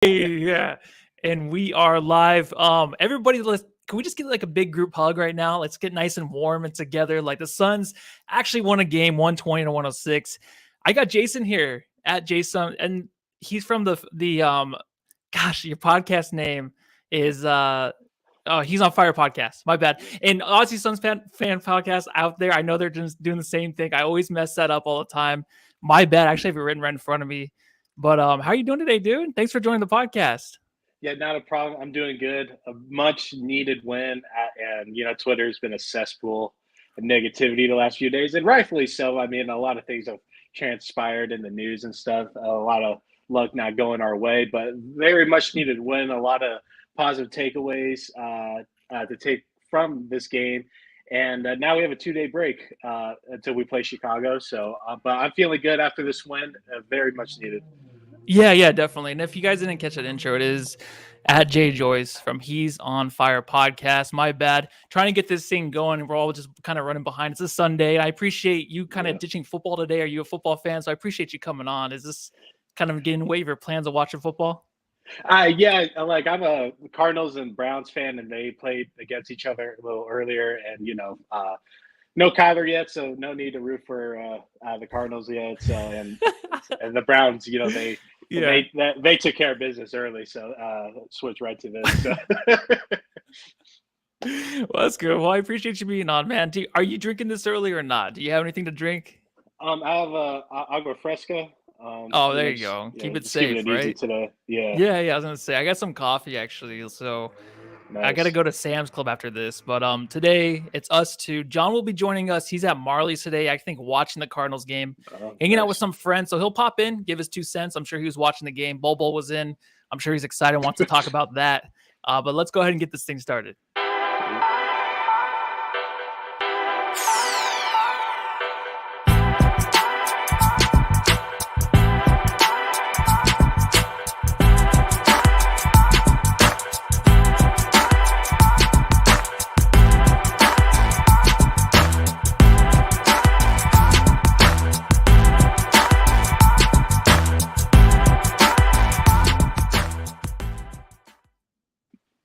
Yeah, and we are live. Everybody, can we just get like a big group hug right now? Let's get nice and warm and together. Like the Suns actually won a game, 120-106. I got Jason here at Jason, and he's from the gosh, your podcast name is oh, he's on Fire Podcast. My bad. And Aussie Suns fan podcast out there. I know they're just doing the same thing. I always mess that up all the time. My bad. I actually have it written right in front of me. But how are you doing today, dude? Thanks for joining the podcast. Yeah, not a problem. I'm doing good. A much needed win. And, Twitter's been a cesspool of negativity the last few days, and rightfully so. I mean, a lot of things have transpired in the news and stuff. A lot of luck not going our way, but very much needed win. A lot of positive takeaways to take from this game. And now we have a 2-day break until we play Chicago. So, but I'm feeling good after this win. Very much needed. Yeah, definitely. And if you guys didn't catch that intro, it is at JayyJoyce from He's on Fire podcast. My bad. Trying to get this thing going. We're all just kind of running behind. It's a Sunday. I appreciate you kind of ditching football today. Are you a football fan? So I appreciate you coming on. Is this kind of getting away your plans of watching football? Yeah, like I'm a Cardinals and Browns fan, and they played against each other a little earlier, and no Kyler yet, so no need to root for the Cardinals yet. So and the Browns, they took care of business early, so switch right to this. So. Well, that's good. Well, I appreciate you being on, man. Are you drinking this early or not? Do you have anything to drink? I have agua fresca. Oh, there you go. Keep it safe, right? Today. Yeah. I was gonna say I got some coffee actually, so nice. I gotta go to Sam's Club after this. But today it's us two. John will be joining us. He's at Marley's today, I think, watching the Cardinals game, hanging out with some friends. So he'll pop in, give his 2 cents. I'm sure he was watching the game. Bobo was in. I'm sure he's excited, wants to talk about that. But let's go ahead and get this thing started.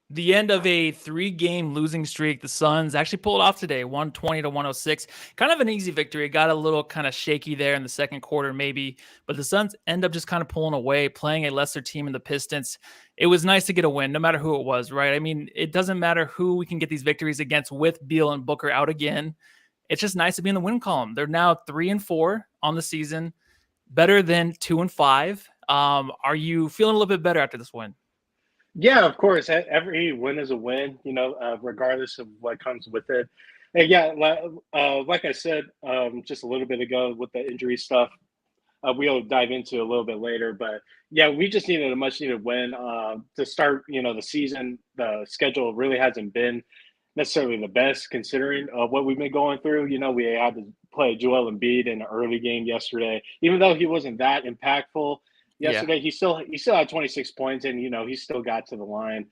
The end of a 3-game losing streak. The Suns actually pulled off today, 120-106. Kind of an easy victory. It got a little kind of shaky there in the second quarter, maybe. But the Suns end up just kind of pulling away, playing a lesser team in the Pistons. It was nice to get a win, no matter who it was, right? I mean, it doesn't matter who we can get these victories against with Beal and Booker out again. It's just nice to be in the win column. They're now 3-4 on the season, better than 2-5. Are you feeling a little bit better after this win? Yeah, of course. Every win is a win, regardless of what comes with it. And yeah, like I said just a little bit ago with the injury stuff, we'll dive into a little bit later. But yeah, we just needed a much needed win to start, the season. The schedule really hasn't been necessarily the best considering what we've been going through. We had to play Joel Embiid in an early game yesterday, even though he wasn't that impactful. Yesterday, he still had 26 points, and he still got to the line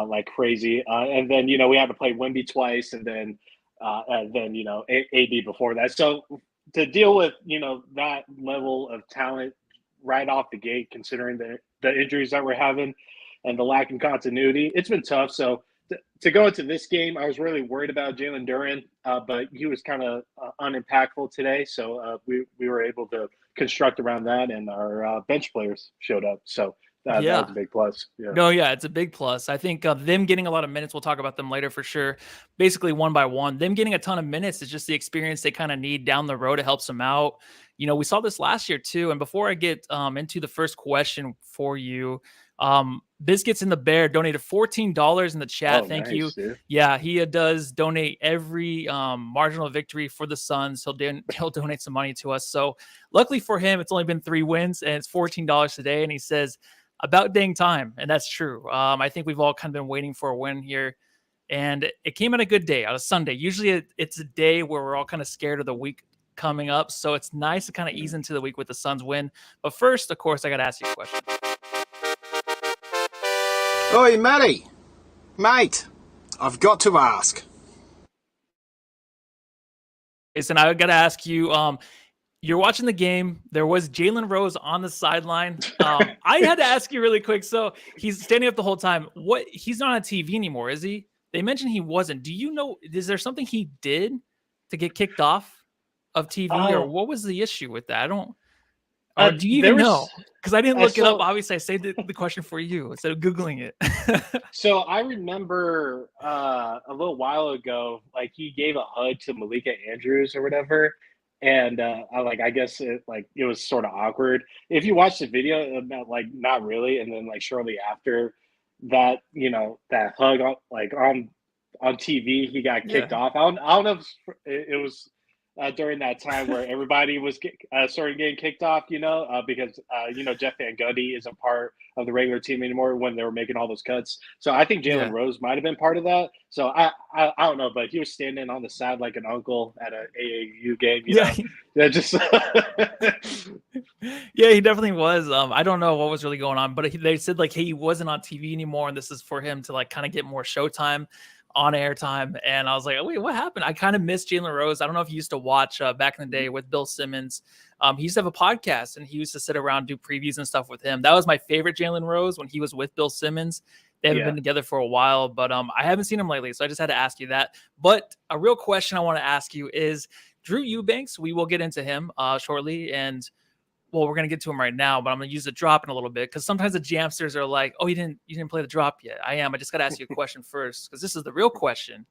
like crazy. And then we had to play Wemby twice, and then AD before that. So to deal with that level of talent right off the gate, considering the injuries that we're having and the lack of continuity, it's been tough. So to go into this game, I was really worried about Jalen Durant, but he was kind of unimpactful today. So we were able to construct around that, and our bench players showed up. So that was a big plus. Yeah. No, yeah, it's a big plus. I think them getting a lot of minutes, we'll talk about them later for sure. Basically, one by one, them getting a ton of minutes is just the experience they kind of need down the road. It helps them out. We saw this last year too. And before I get into the first question for you, Biscuits in the Bear donated $14 in the chat. Thank you. Dude. Yeah, he does donate every marginal victory for the Suns. He'll donate some money to us. So luckily for him, it's only been 3 wins and it's $14 today. And he says, about dang time. And that's true. I think we've all kind of been waiting for a win here. And it came on a good day, on a Sunday. Usually it's a day where we're all kind of scared of the week coming up. So it's nice to kind of ease into the week with the Suns win. But first, of course, I got to ask you a question. Oi, Matty. Mate, I've got to ask. Jason, I got to ask you, You're watching the game. There was Jalen Rose on the sideline. I had to ask you really quick. So he's standing up the whole time. He's not on TV anymore, is he? They mentioned he wasn't. Do you know, is there something he did to get kicked off of TV, or what was the issue with that? I don't, or do you even know? Because I didn't look it up. Obviously, I saved the question for you instead of Googling it. So I remember a little while ago, like he gave a hug to Malika Andrews or whatever. And I guess it was sort of awkward. If you watch the video, like not really. And then like shortly after that, that hug on TV, he got kicked off. I don't know if it was during that time where everybody was sort of getting kicked off, because Jeff Van Gundy isn't part of the regular team anymore when they were making all those cuts. So I think Jalen Rose might have been part of that. So I don't know, but he was standing on the side like an uncle at an AAU game. You know? That just yeah, he definitely was. I don't know what was really going on, but they said like, hey, he wasn't on TV anymore, and this is for him to like kind of get more showtime, on air time. And I was like, oh, wait, what happened? I kind of missed Jalen Rose. I don't know if you used to watch back in the day with Bill Simmons. He used to have a podcast, and he used to sit around, do previews and stuff with him. That was my favorite Jalen Rose when he was with Bill Simmons. They haven't been together for a while, but I haven't seen him lately. So I just had to ask you that. But a real question I want to ask you is Drew Eubanks. We will get into him shortly. And well, we're going to get to him right now, but I'm going to use the drop in a little bit because sometimes the Jamsters are like, oh, you didn't play the drop yet. I just got to ask you a question first because this is the real question.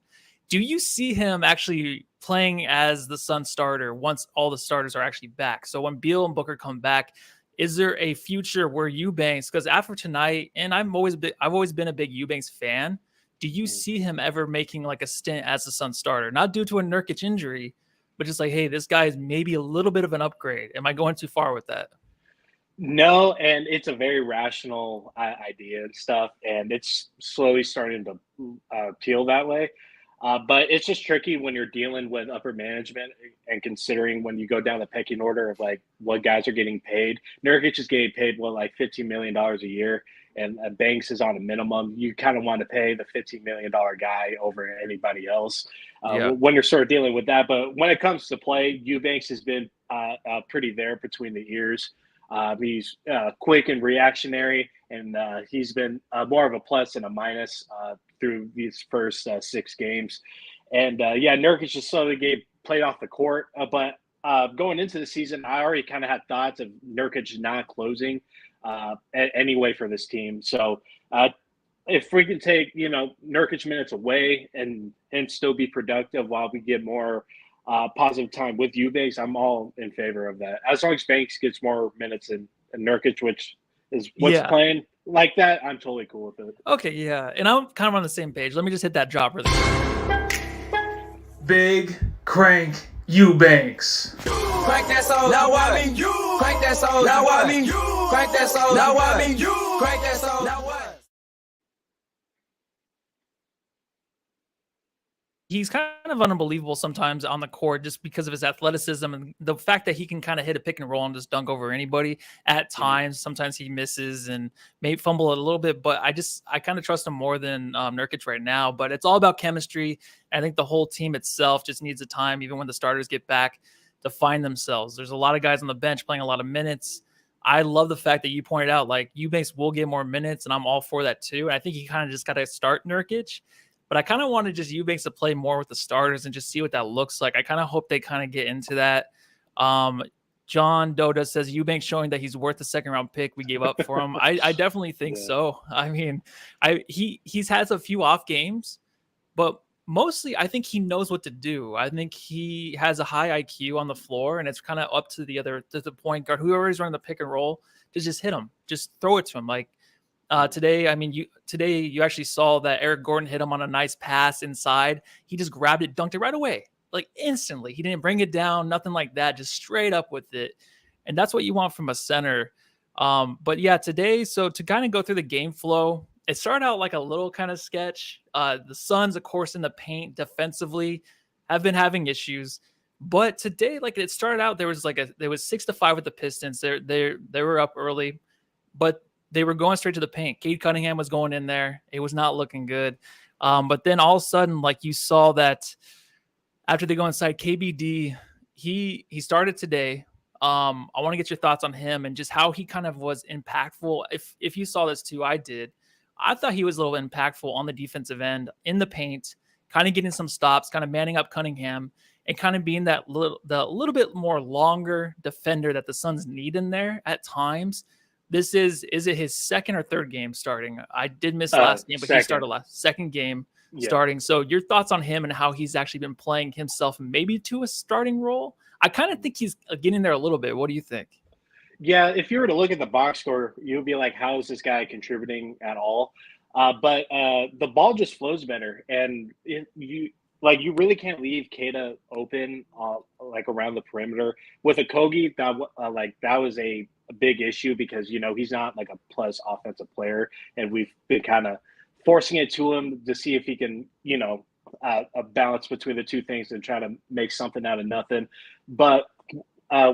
Do you see him actually playing as the Sun starter once all the starters are actually back? So when Beal and Booker come back, is there a future where Eubanks, because after tonight, and I've always been a big Eubanks fan, do you see him ever making like a stint as the Sun starter? Not due to a Nurkic injury, but just like, hey, this guy is maybe a little bit of an upgrade. Am I going too far with that? No, and it's a very rational idea and stuff, and it's slowly starting to peel that way. But it's just tricky when you're dealing with upper management and considering when you go down the pecking order of like what guys are getting paid. Nurkic is getting paid like $15 million a year, and Banks is on a minimum. You kind of want to pay the $15 million guy over anybody else when you're sort of dealing with that. But when it comes to play, Eubanks has been pretty there between the ears. He's quick and reactionary, and he's been more of a plus than a minus through these first 6 games. And Nurkic just slowly played off the court. But going into the season, I already kind of had thoughts of Nurkic not closing anyway for this team. So if we can take, Nurkic minutes away and still be productive while we get more positive time with Eubanks, I'm all in favor of that. As long as Banks gets more minutes than Nurkic, which is what's playing like that, I'm totally cool with it. Okay, yeah. And I'm kind of on the same page. Let me just hit that drop really quick. Big Crank Eubanks. Crank that soul, now I mean you. Crank that soul, now I mean you. Crank that soul, now I mean you. Crank that soul, now what? He's kind of unbelievable sometimes on the court just because of his athleticism and the fact that he can kind of hit a pick and roll and just dunk over anybody at times. Sometimes he misses and may fumble it a little bit, but I kind of trust him more than Nurkic right now. But it's all about chemistry. I think the whole team itself just needs the time, even when the starters get back, to find themselves. There's a lot of guys on the bench playing a lot of minutes. I love the fact that you pointed out, like, Eubanks will get more minutes, and I'm all for that too. And I think he kind of just got to start Nurkic. But I kind of wanted just Eubanks to play more with the starters and just see what that looks like. I kind of hope they kind of get into that. John Doda says Eubanks showing that he's worth the 2nd-round pick we gave up for him. I definitely think so. I mean, he's had a few off games, but mostly I think he knows what to do. I think he has a high IQ on the floor, and it's kind of up to the point guard, whoever is running the pick and roll, to just hit him, just throw it to him. Like, today you actually saw that Eric Gordon hit him on a nice pass inside. He just grabbed it, dunked it right away, like instantly. He didn't bring it down, nothing like that, just straight up with it. And that's what you want from a center. But yeah, today, so to kind of go through the game flow, it started out like a little kind of sketch. The Suns, of course, in the paint defensively have been having issues. But today, like, it started out, there was 6-5 with the Pistons. They were up early, but they were going straight to the paint. Cade Cunningham was going in there. It was not looking good. But then all of a sudden, like, you saw that after they go inside, KBD, he started today. I want to get your thoughts on him and just how he kind of was impactful. If you saw this too, I did. I thought he was a little impactful on the defensive end in the paint, kind of getting some stops, kind of manning up Cunningham, and kind of being the little bit more longer defender that the Suns need in there at times. Is it his second or third game starting? I did miss last game, but he started second game starting. So your thoughts on him and how he's actually been playing himself maybe to a starting role? I kind of think he's getting there a little bit. What do you think? Yeah, if you were to look at the box score, you'd be like, how is this guy contributing at all? But the ball just flows better, and you really can't leave Keita open like around the perimeter. With Okogie, that was a big issue because he's not like a plus offensive player, and we've been kind of forcing it to him to see if he can a balance between the two things and try to make something out of nothing. But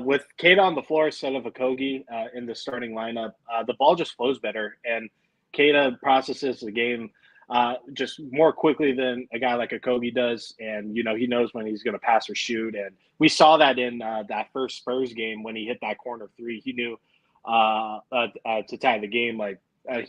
with Keita on the floor instead of Okogie in the starting lineup, the ball just flows better, and Keita processes the game just more quickly than a guy like Okogie does, and he knows when he's going to pass or shoot. And we saw that in that first Spurs game when he hit that corner three. He knew to tie the game.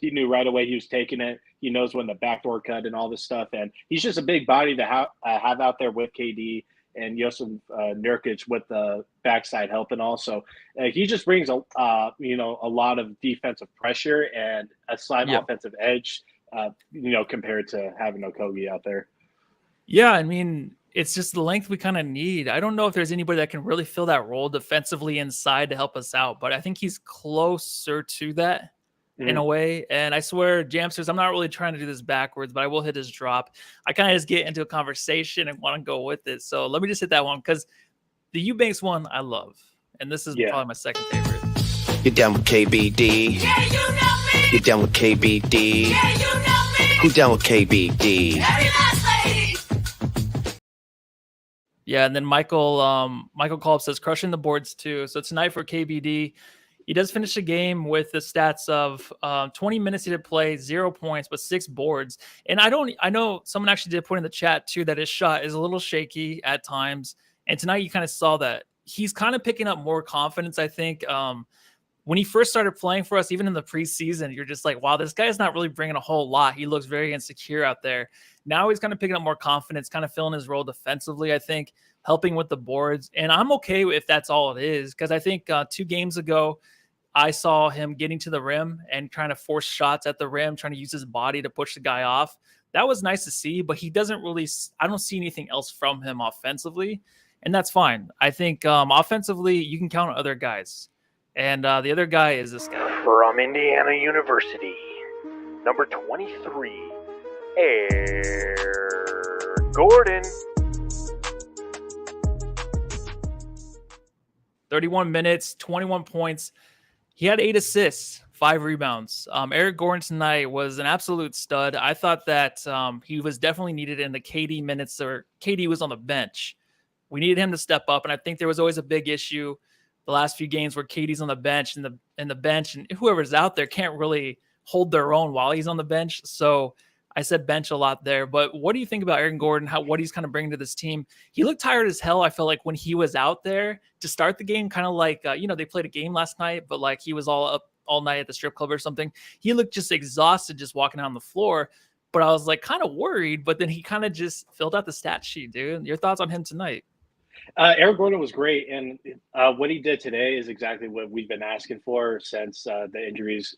He knew right away he was taking it. He knows when the backdoor cut and all this stuff, and he's just a big body to have out there with KD. And Jusuf Nurkic with the backside help and also he just brings a lot of defensive pressure and a slight offensive edge, compared to having Okogie out there. Yeah, I mean, it's just the length we kind of need. I don't know if there's anybody that can really fill that role defensively inside to help us out, but I think he's closer to that in a way. And I swear, Jamsters, I'm not really trying to do this backwards, but I will hit his drop. I kind of just get into a conversation and want to go with it. So let me just hit that one because the Eubanks one I love. And this is probably my second favorite. You're down with KBD. Yeah, you know me. You're down with KBD. Yeah, you know me. Who down with KBD? Every last lady. Yeah, and then Michael Kolb says crushing the boards too. So tonight for KBD, he does finish the game with the stats of 20 minutes he did play, 0 points, but 6 boards. And I know someone actually did put in the chat too that his shot is a little shaky at times. And tonight you kind of saw that he's kind of picking up more confidence. I think when he first started playing for us, even in the preseason, you're just like, wow, this guy is not really bringing a whole lot. He looks very insecure out there. Now he's kind of picking up more confidence, kind of filling his role defensively, I think, helping with the boards. And I'm okay if that's all it is, because I think 2 games ago, I saw him getting to the rim and trying to force shots at the rim, trying to use his body to push the guy off. That was nice to see, but he doesn't really – I don't see anything else from him offensively, and that's fine. I think offensively, you can count on other guys. And the other guy is this guy. From Indiana University, number 23, Air Gordon. 31 minutes, 21 points. He had 8 assists, 5 rebounds. Eric Gordon tonight was an absolute stud. I thought that he was definitely needed in the KD minutes, or KD was on the bench. We needed him to step up, and I think there was always a big issue the last few games where KD's on the bench, and the bench and whoever's out there can't really hold their own while he's on the bench. So I said bench a lot there. But what do you think about Aaron Gordon, what he's kind of bringing to this team? He looked tired as hell, I felt like, when he was out there to start the game, kind of like, they played a game last night, but like he was all up all night at the strip club or something. He looked just exhausted just walking out on the floor. But I was like kind of worried, but then he kind of just filled out the stat sheet, dude. Your thoughts on him tonight? Eric Gordon was great, and what he did today is exactly what we've been asking for since the injuries,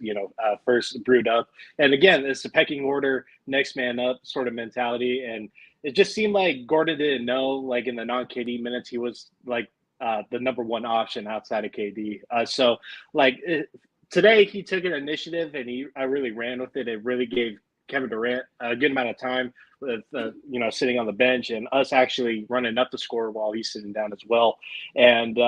first brewed up. And again, it's the pecking order, next man up sort of mentality. And it just seemed like Gordon didn't know, like in the non-KD minutes, he was like the number one option outside of KD. Today he took an initiative and he really ran with it. It really gave Kevin Durant a good amount of time with sitting on the bench and us actually running up the score while he's sitting down as well. And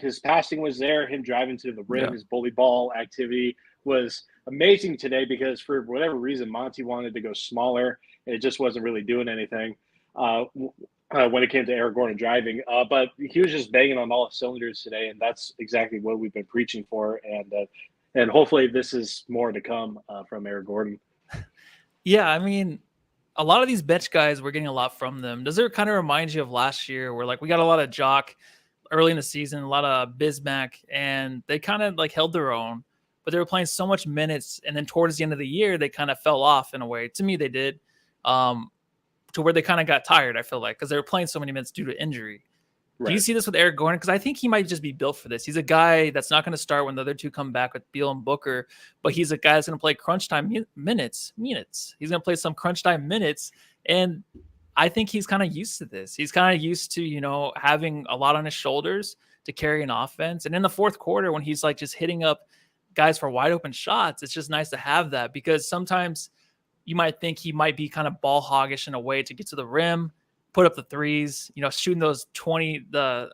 his passing was there, him driving to the rim, his bully ball activity was amazing today because for whatever reason, Monty wanted to go smaller and it just wasn't really doing anything when it came to Eric Gordon driving. But he was just banging on all cylinders today, and that's exactly what we've been preaching for. And hopefully this is more to come from Eric Gordon. Yeah, I mean, a lot of these bench guys, we're getting a lot from them. Does it kind of remind you of last year where, like, we got a lot of Jock, early in the season, a lot of Bismack, and they kind of like held their own, but they were playing so much minutes. And then towards the end of the year, they kind of fell off in a way. To me, they did, to where they kind of got tired, I feel like, because they were playing so many minutes due to injury. Right. Do you see this with Eric Gordon? Because I think he might just be built for this. He's a guy that's not going to start when the other two come back with Beal and Booker, but he's a guy that's going to play crunch time minutes. He's going to play some crunch time minutes. And I think he's kind of used to this. He's kind of used to, you know, having a lot on his shoulders to carry an offense. And in the fourth quarter, when he's like just hitting up guys for wide open shots, it's just nice to have that, because sometimes you might think he might be kind of ball hoggish in a way to get to the rim, put up the threes, you know, shooting those 27,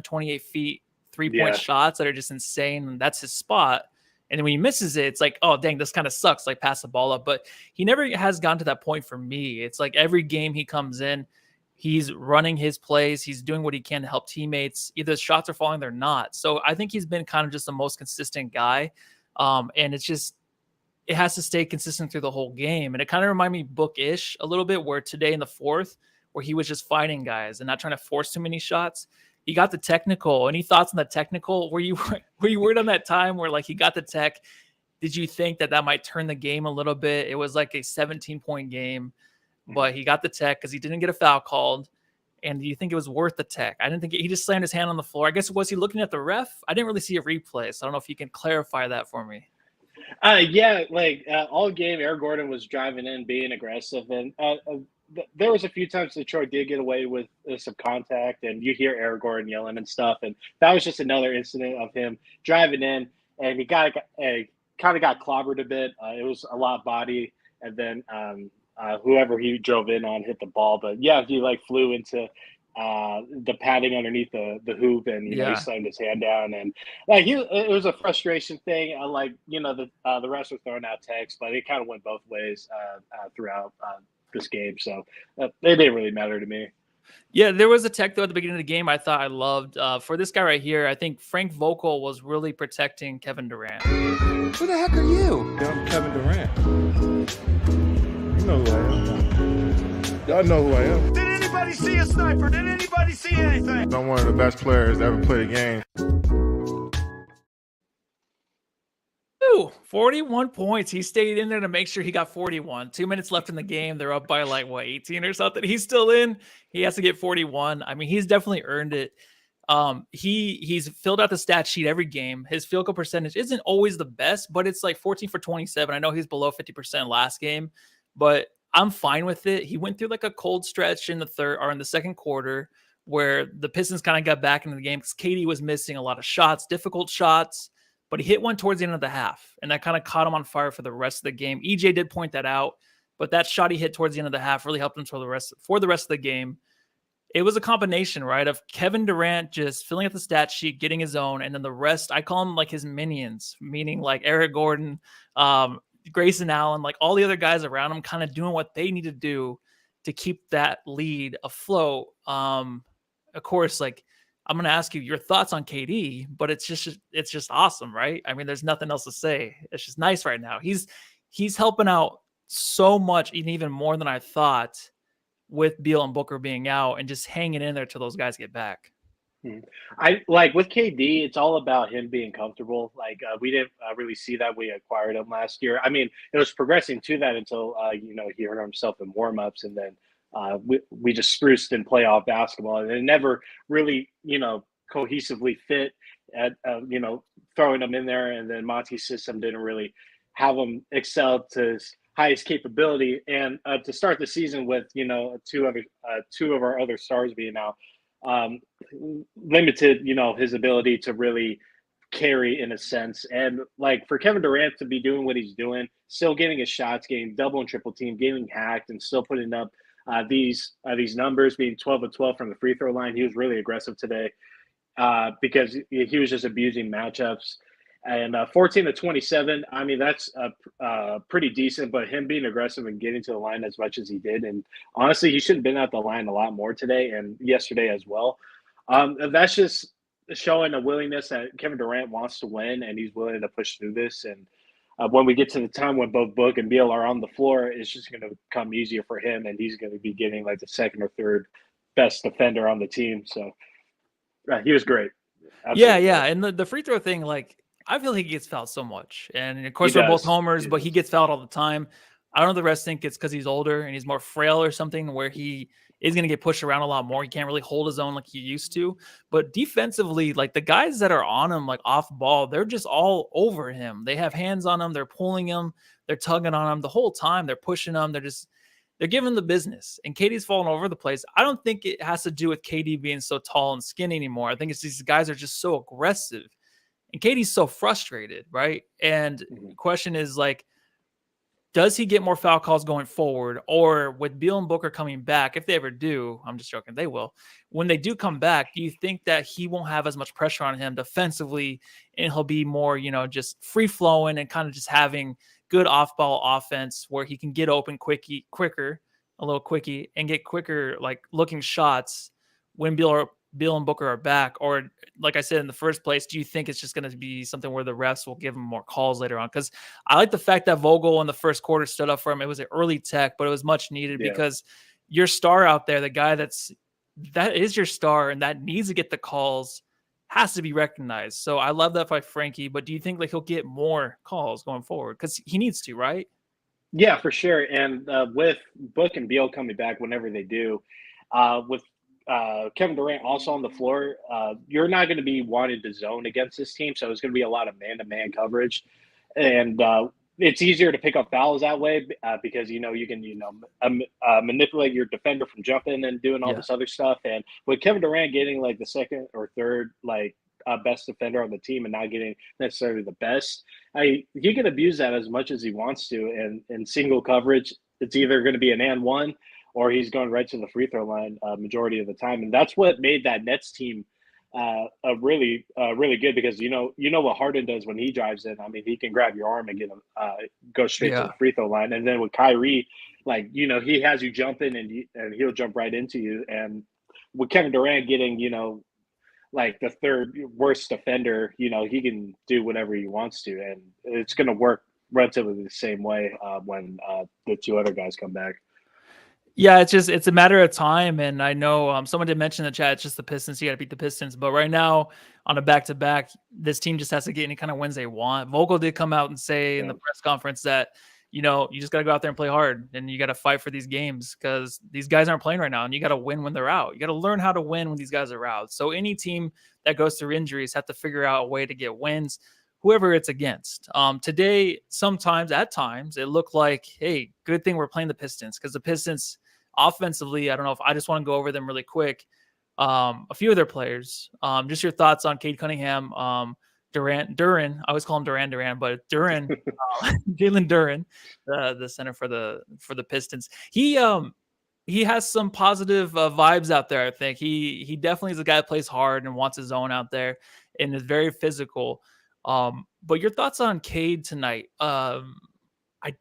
28 feet 3-point shots that are just insane. And that's his spot. And then when he misses it, it's like, oh, dang, this kind of sucks. Like, pass the ball up. But he never has gotten to that point for me. It's like every game he comes in, he's running his plays. He's doing what he can to help teammates. Either his shots are falling, they're not. So I think he's been kind of just the most consistent guy. And it's just, it has to stay consistent through the whole game. And it kind of reminded me Book-ish a little bit, where today in the fourth, where he was just fighting guys and not trying to force too many shots. He got the technical. Any thoughts on the technical? Were you worried on that time where like he got the tech? Did you think that might turn the game a little bit? It was like a 17-point game, but he got the tech because he didn't get a foul called. And do you think it was worth the tech? I didn't think he just slammed his hand on the floor. I guess, was he looking at the ref? I didn't really see a replay, so I don't know if you can clarify that for me. All game, Eric Gordon was driving in, being aggressive, and there was a few times Detroit did get away with some contact, and you hear Eric Gordon yelling and stuff, and that was just another incident of him driving in, and he kind of got clobbered a bit. It was a lot body, and then whoever he drove in on hit the ball, but yeah, he like flew into the padding underneath the hoop, and he slammed his hand down, and like it was a frustration thing. The refs were throwing out techs, but it kind of went both ways throughout this game, so it didn't really matter to me. Yeah, there was a tech though at the beginning of the game I thought I loved. For this guy right here, I think Frank Vogel was really protecting Kevin Durant. Who the heck are you? I'm Kevin Durant. You know who I am. Y'all know who I am. Did anybody see a sniper? Did anybody see anything? I'm one of the best players to ever play the game. 41 points. He stayed in there to make sure he got 41. 2 minutes left in the game. They're up by 18 or something. He's still in. He has to get 41. I mean, he's definitely earned it. He's filled out the stat sheet every game. His field goal percentage isn't always the best, but it's like 14 for 27. I know he's below 50% last game, but I'm fine with it. He went through like a cold stretch in the second quarter where the Pistons kind of got back into the game because KD was missing a lot of shots, difficult shots. But he hit one towards the end of the half, and that kind of caught him on fire for the rest of the game. EJ did point that out, but that shot he hit towards the end of the half really helped him for the rest of the game. It was a combination, right, of Kevin Durant just filling up the stat sheet, getting his own, and then the rest, I call them like his minions, meaning like Eric Gordon, Grayson Allen, like all the other guys around him kind of doing what they need to do to keep that lead afloat. Of course, like, I'm going to ask you your thoughts on KD, but it's just awesome, right? I mean, there's nothing else to say. It's just nice right now. He's helping out so much, and even more than I thought, with Beal and Booker being out and just hanging in there till those guys get back. I like with KD, it's all about him being comfortable. Like we didn't really see that. We acquired him last year. I mean, it was progressing to that until he hurt himself in warmups, and then we just spruced in playoff basketball, and it never really, cohesively fit at, throwing them in there. And then Monty's system didn't really have him excel to his highest capability. And to start the season with, two of our other stars being out, limited, his ability to really carry in a sense. And like for Kevin Durant to be doing what he's doing, still getting his shots, getting double and triple team, getting hacked, and still putting up these numbers, being 12 of 12 from the free throw line. He was really aggressive today because he was just abusing matchups. And 14 to 27, I mean, that's pretty decent, but him being aggressive and getting to the line as much as he did. And honestly, he should have been at the line a lot more today and yesterday as well. That's just showing a willingness that Kevin Durant wants to win, and he's willing to push through this. And when we get to the time when both Book and Beal are on the floor, it's just going to come easier for him, and he's going to be getting like the second or third best defender on the team. So He was great. Yeah, Absolutely yeah. great. And the free throw thing, like, I feel like he gets fouled so much. And of He course, we're both does. homers, He but he does. gets fouled all the time. I don't know if the rest think it's because he's older and he's more frail or something where he is going to get pushed around a lot more. He can't really hold his own like he used to. But defensively, like the guys that are on him, like off ball, they're just all over him. They have hands on him. They're pulling him. They're tugging on him the whole time. They're pushing him. They're giving the business. And KD's falling over the place. I don't think it has to do with KD being so tall and skinny anymore. I think it's these guys are just so aggressive. And KD's so frustrated, right? And the question is, like, does he get more foul calls going forward? Or with Beal and Booker coming back, if they ever do, I'm just joking, they will. When they do come back, do you think that he won't have as much pressure on him defensively and he'll be more, just free-flowing and kind of just having good off-ball offense where he can get open quicker, a little quickie, and get quicker, like, looking shots when Beal and Booker are back? Or, like I said in the first place, do you think it's just going to be something where the refs will give him more calls later on? Because I like the fact that Vogel in the first quarter stood up for him. It was an early tech, but it was much needed because your star out there, the guy that is your star and that needs to get the calls, has to be recognized. So I love that by Frankie, but do you think like he'll get more calls going forward? Because he needs to, right? Yeah, for sure. And with Book and Beal coming back whenever they do, with Kevin Durant also on the floor, you're not going to be wanted to zone against this team. So it's going to be a lot of man-to-man coverage. And it's easier to pick up fouls that way because, you can, manipulate your defender from jumping and doing all this other stuff. And with Kevin Durant getting like the second or third, best defender on the team and not getting necessarily the best, he can abuse that as much as he wants to. And in single coverage, it's either going to be an and one or he's going right to the free throw line majority of the time. And that's what made that Nets team really good because, you know what Harden does when he drives in. I mean, he can grab your arm and get him, go straight to the free throw line. And then with Kyrie, he has you jumping and he'll jump right into you. And with Kevin Durant getting, the third worst defender, he can do whatever he wants to. And it's going to work relatively the same way when the two other guys come back. Yeah, it's a matter of time. And I know someone did mention in the chat, it's just the Pistons. You got to beat the Pistons. But right now on a back-to-back, this team just has to get any kind of wins they want. Vogel did come out and say in the press conference that, you just got to go out there and play hard and you got to fight for these games because these guys aren't playing right now and you got to win when they're out. You got to learn how to win when these guys are out. So any team that goes through injuries have to figure out a way to get wins, whoever it's against. Today, at times, it looked like, hey, good thing we're playing the Pistons because the Pistons offensively, I don't know if I just want to go over them really quick. A few of their players, just your thoughts on Cade Cunningham, Durant, I always call him Durant, but Durant, Jalen Durant, the center for the Pistons. He has some positive vibes out there. I think he definitely is a guy that plays hard and wants his own out there and is very physical. But your thoughts on Cade tonight? I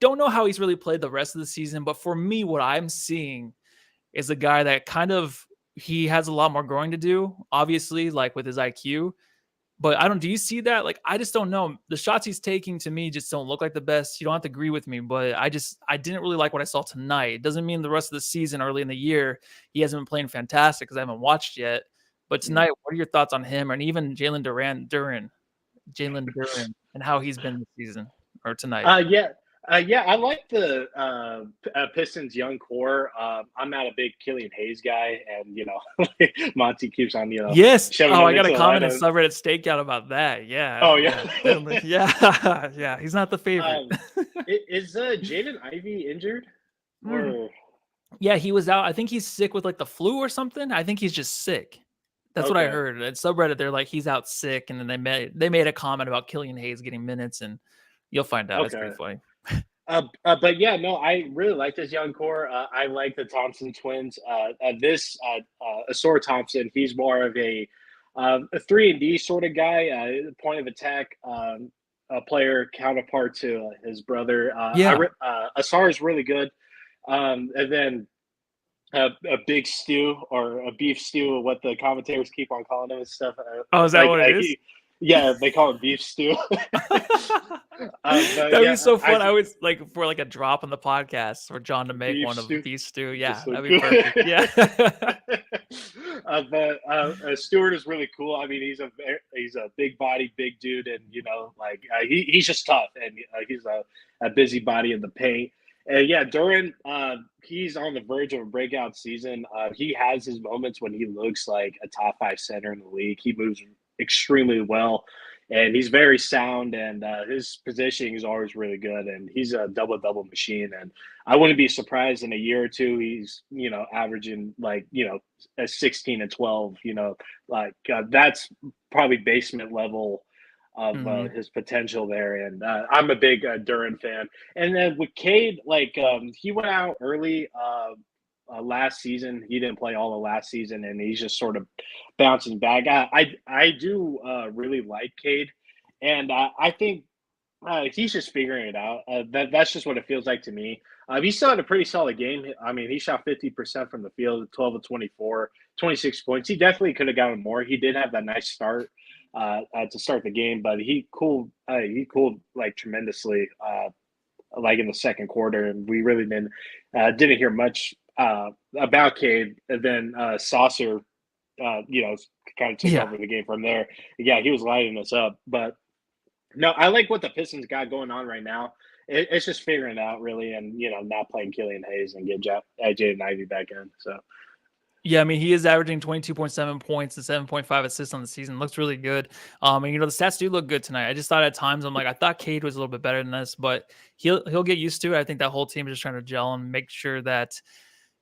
don't know how he's really played the rest of the season, but for me, what I'm seeing is a guy that he has a lot more growing to do, obviously, like with his IQ. But do you see that? Like, I just don't know. The shots he's taking to me just don't look like the best. You don't have to agree with me, but I didn't really like what I saw tonight. It doesn't mean the rest of the season, early in the year, he hasn't been playing fantastic because I haven't watched yet. But tonight, what are your thoughts on him and even Jalen Durant, and how he's been this season or tonight? I like the Pistons young core. I'm not a big Killian Hayes guy, and Monty keeps on yes. I got a comment in Subreddit Stakeout about that. Yeah. Oh yeah. yeah. He's not the favorite. Is Jaden Ivey injured? Or... Yeah, he was out. I think he's sick with like the flu or something. I think he's just sick. That's what I heard. At Subreddit, they're like he's out sick, and then they made a comment about Killian Hayes getting minutes, and you'll find out. It's pretty funny. But yeah, no, I really like this young core. I like the Thompson twins. Asor Thompson, he's more of a 3-and-D sort of guy, point of attack player counterpart to his brother. Asar is really good. And then a big stew or a beef stew, what the commentators keep on calling him and stuff. Is that what it is? Yeah, they call it beef stew. That'd be so fun. I always like for like a drop on the podcast for John to make beef one of stew. beef stew. Yeah, So that'd be good. perfect. Yeah. But Stewart is really cool. I mean, he's a big body, big dude, and like he's just tough, and he's a busybody in the paint. And yeah, Durant, he's on the verge of a breakout season. He has his moments when he looks like a top 5 center in the league. He moves extremely well, and he's very sound, and his positioning is always really good, and he's a double machine. And I wouldn't be surprised in a year or two he's averaging like a 16 and 12. Like that's probably basement level of his potential there. And I'm a big Durant fan. And then with Cade, like he went out early last season. He didn't play all of last season, and he's just sort of bouncing back. I do really like Cade, and I think he's just figuring it out. That's just what it feels like to me. He still had a pretty solid game. I mean, he shot 50% from the field, 12 of 24, 26 points. He definitely could have gotten more. He did have that nice start to start the game, but he cooled like tremendously like in the second quarter, and we really didn't hear much about Cade. And then Saucer kind of took over the game from there. Yeah, he was lighting us up. But no, I like what the Pistons got going on right now. It's just figuring it out, really, and not playing Killian Hayes and get Jaden Ivey back in. So yeah, I mean, he is averaging 22.7 points and 7.5 assists on the season. Looks really good. And the stats do look good tonight. I just thought at times I thought Cade was a little bit better than this, but he'll get used to it. I think that whole team is just trying to gel and make sure that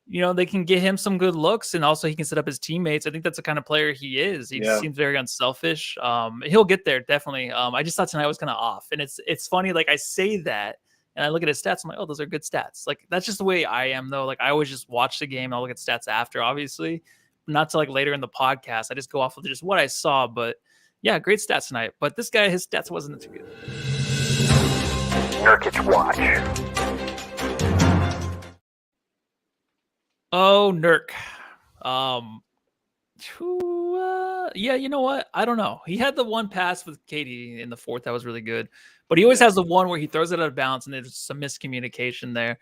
they can get him some good looks, and also he can set up his teammates. I think that's the kind of player he is. He seems very unselfish. He'll get there, definitely. I just thought tonight was kind of off, and it's funny. Like I say that, and I look at his stats. I'm like, oh, those are good stats. Like that's just the way I am, though. Like I always just watch the game. And I'll look at stats after, obviously, not to like later in the podcast. I just go off of just what I saw. But yeah, great stats tonight. But this guy, his stats wasn't too good. Nurkic watch. Oh, Nurk. Yeah, you know what? I don't know. He had the one pass with Katie in the fourth that was really good, but he always has the one where he throws it out of bounds, and there's some miscommunication there.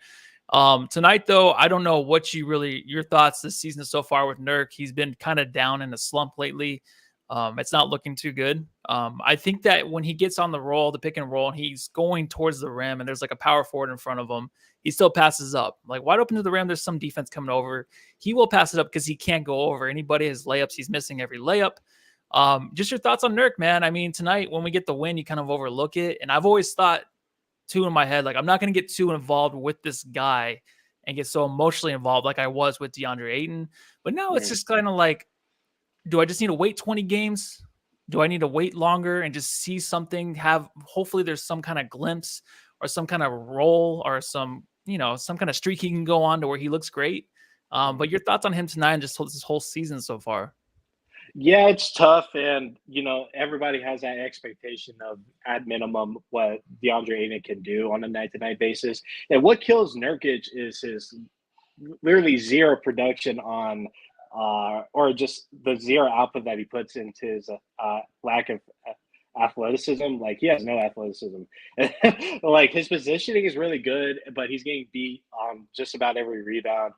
Tonight, though, I don't know what your thoughts this season so far with Nurk. He's been kind of down in a slump lately. It's not looking too good. I think that when he gets on the pick and roll, and he's going towards the rim, and there's like a power forward in front of him, he still passes up. Like wide open to the rim, there's some defense coming over. He will pass it up because he can't go over anybody. His layups, he's missing every layup. Just your thoughts on Nurk, man. I mean, tonight when we get the win, you kind of overlook it. And I've always thought too in my head, like I'm not going to get too involved with this guy and get so emotionally involved like I was with DeAndre Ayton. But now it's just kind of like, do I just need to wait 20 games? Do I need to wait longer and just see something? Hopefully there's some kind of glimpse or some kind of role or some kind of streak he can go on to where he looks great. But your thoughts on him tonight and just this whole season so far? Yeah, it's tough. And, everybody has that expectation of at minimum what DeAndre Ayton can do on a night-to-night basis. And what kills Nurkic is his literally zero production on or just the zero output that he puts into his lack of athleticism. Like he has no athleticism. Like his positioning is really good, but he's getting beat on just about every rebound.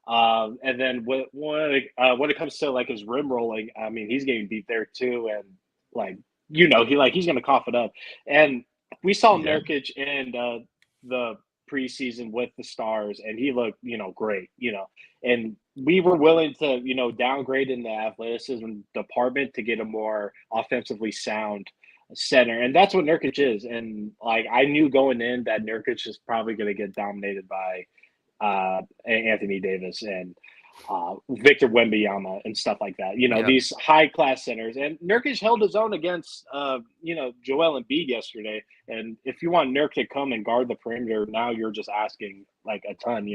And then when it comes to like his rim rolling, I mean, he's getting beat there too. And like, he's going to cough it up. And we saw Nurkic in the preseason with the Stars, and he looked, great, and we were willing to, downgrade in the athleticism department to get a more offensively sound center. And that's what Nurkic is. And like, I knew going in that Nurkic is probably going to get dominated by Anthony Davis and Victor Wembanyama and stuff like that. These high class centers. And Nurkic held his own against Joel Embiid yesterday. And if you want Nurkic to come and guard the perimeter, now you're just asking like a ton.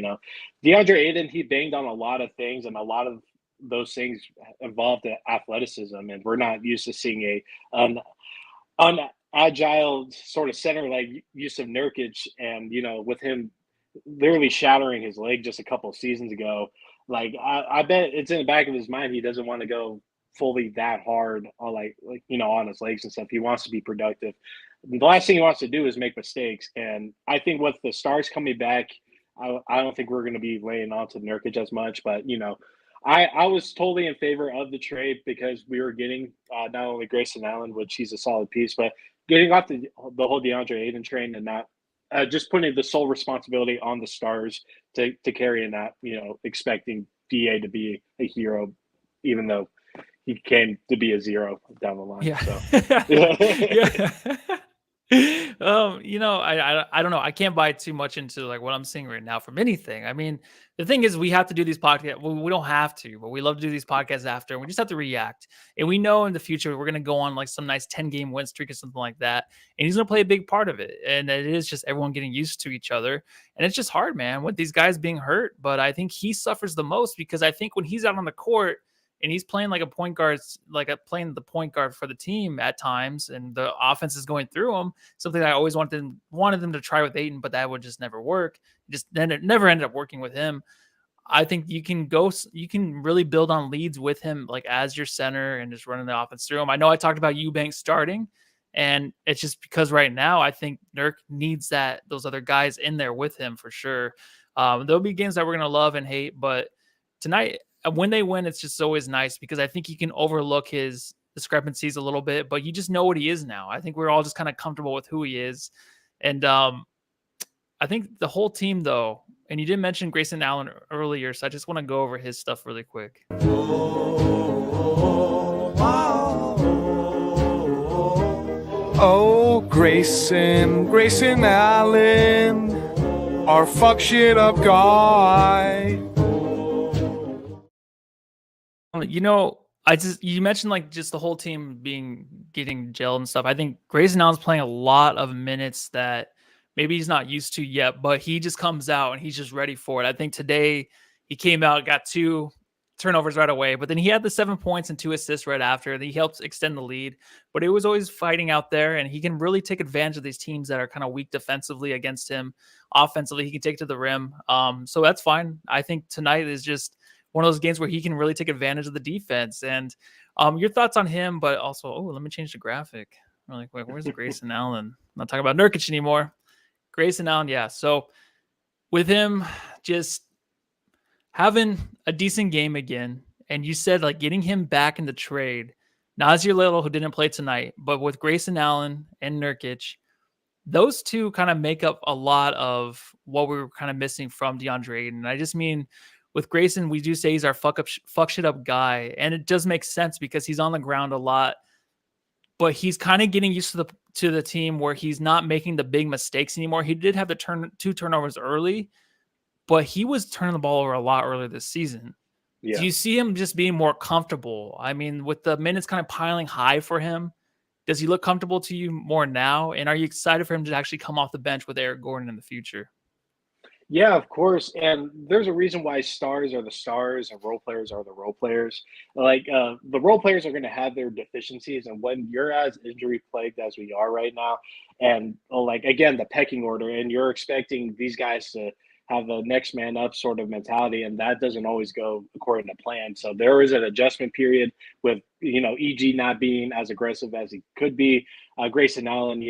DeAndre Ayton, he banged on a lot of things, and a lot of those things involved athleticism, and we're not used to seeing an agile sort of center like Jusuf Nurkic, and with him literally shattering his leg just a couple of seasons ago. Like I bet it's in the back of his mind he doesn't want to go fully that hard on on his legs and stuff. He wants to be productive. The last thing he wants to do is make mistakes. And I think with the stars coming back, I don't think we're going to be laying on to Nurkic as much. But I was totally in favor of the trade because we were getting not only Grayson Allen, which he's a solid piece, but getting off the whole DeAndre Ayton train and not just putting the sole responsibility on the stars to carry and not expecting DA to be a hero, even though he came to be a zero down the line. Yeah. So. Yeah. I don't know. I can't buy too much into like what I'm seeing right now from anything. I mean, the thing is, we have to do these podcasts. Well, we don't have to, but we love to do these podcasts after. And we just have to react. And we know in the future we're going to go on like some nice 10-game win streak or something like that. And he's going to play a big part of it. And it is just everyone getting used to each other. And it's just hard, man, with these guys being hurt. But I think he suffers the most because I think when he's out on the court, and he's playing like a point guard, playing the point guard for the team at times, and the offense is going through him. Something that I always wanted them to try with Ayton, but that would just never work. Then it never ended up working with him. I think you can really build on leads with him, like as your center and just running the offense through him. I know I talked about Eubanks starting, and it's just because right now I think Nurk needs those other guys in there with him for sure. There'll be games that we're gonna love and hate, but tonight, when they win, it's just always nice because I think you can overlook his discrepancies a little bit, but you just know what he is now. I think we're all just kind of comfortable with who he is. And I think the whole team, though, and you did mention Grayson Allen earlier, so I just want to go over his stuff really quick. Oh, Grayson Allen, our fuck shit up guy. You mentioned like just the whole team getting gelled and stuff. I think Grayson Allen's playing a lot of minutes that maybe he's not used to yet, but he just comes out and he's just ready for it. I think today he came out, got 2 turnovers right away, but then he had the 7 points and 2 assists right after. He helped extend the lead, but it was always fighting out there, and he can really take advantage of these teams that are kind of weak defensively against him. Offensively, he can take it to the rim. So that's fine. I think tonight is just one of those games where he can really take advantage of the defense. And your thoughts on him, but also, let me change the graphic really quick. Where's the Grayson Allen? I'm not talking about Nurkic anymore. Grayson Allen, yeah. So with him just having a decent game again, and you said like getting him back in the trade, Nasir Little, who didn't play tonight, but with Grayson Allen and Nurkic, those two kind of make up a lot of what we were kind of missing from DeAndre Ayton. And I just mean, with Grayson, we do say he's our fuck shit up guy, and it does make sense because he's on the ground a lot, but he's kind of getting used to the team where he's not making the big mistakes anymore. He did have the 2 turnovers early, but he was turning the ball over a lot earlier this season. Yeah. Do you see him just being more comfortable? I mean, with the minutes kind of piling high for him, does he look comfortable to you more now? And are you excited for him to actually come off the bench with Eric Gordon in the future? Yeah, of course. And there's a reason why stars are the stars and role players are the role players. Like the role players are going to have their deficiencies. And when you're as injury plagued as we are right now, and again, the pecking order, and you're expecting these guys to have the next man up sort of mentality, and that doesn't always go according to plan. So there is an adjustment period with, EG not being as aggressive as he could be, Grayson Allen,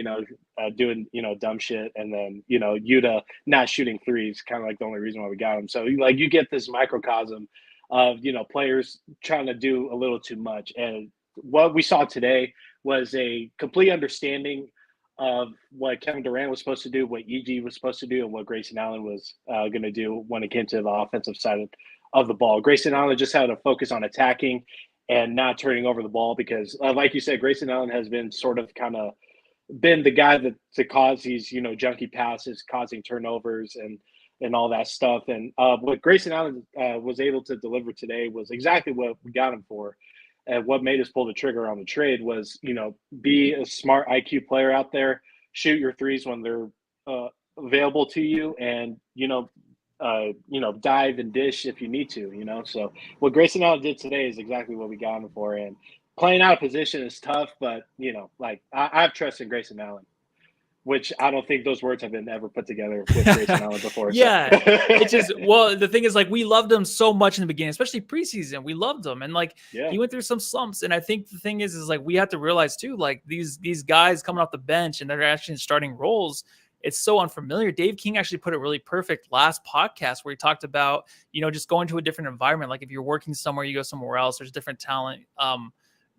doing, dumb shit, and then, Yuta not shooting threes, kind of like the only reason why we got him. So you get this microcosm of, players trying to do a little too much. And what we saw today was a complete understanding of what Kevin Durant was supposed to do, what EG was supposed to do, and what Grayson Allen was going to do when it came to the offensive side of the ball. Grayson Allen just had to focus on attacking and not turning over the ball because, like you said, Grayson Allen has been sort of kind of been the guy to cause these, junky passes, causing turnovers and all that stuff. And what Grayson Allen was able to deliver today was exactly what we got him for. And what made us pull the trigger on the trade was, be a smart IQ player out there, shoot your threes when they're available to you, and dive and dish if you need to. So what Grayson Allen did today is exactly what we got him for. And playing out of position is tough, but I have trust in Grayson Allen which I don't think those words have been ever put together with Grayson Allen before. Yeah, so. it's just the thing is like we loved him so much in the beginning, especially preseason. We loved him, and like he went through some slumps. And I think the thing is like we have to realize too, like these guys coming off the bench and they're actually in starting roles. It's so unfamiliar. Dave King actually put it really perfect last podcast where he talked about, just going to a different environment. Like if you're working somewhere, you go somewhere else, there's different talent.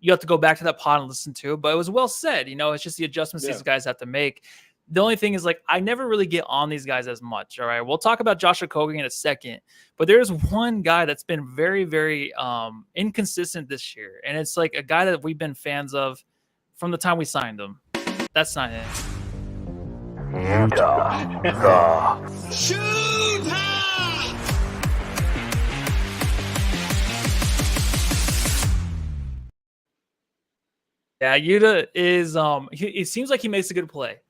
You have to go back to that pod and listen to it, but it was well said. It's just the adjustments these guys have to make. The only thing is like, I never really get on these guys as much. All right. We'll talk about Josh Okogie in a second, but there's one guy that's been very, very inconsistent this year. And it's like a guy that we've been fans of from the time we signed him. That's not him. Yuta the Shoot! Yeah, Yuta is it seems like he makes a good play.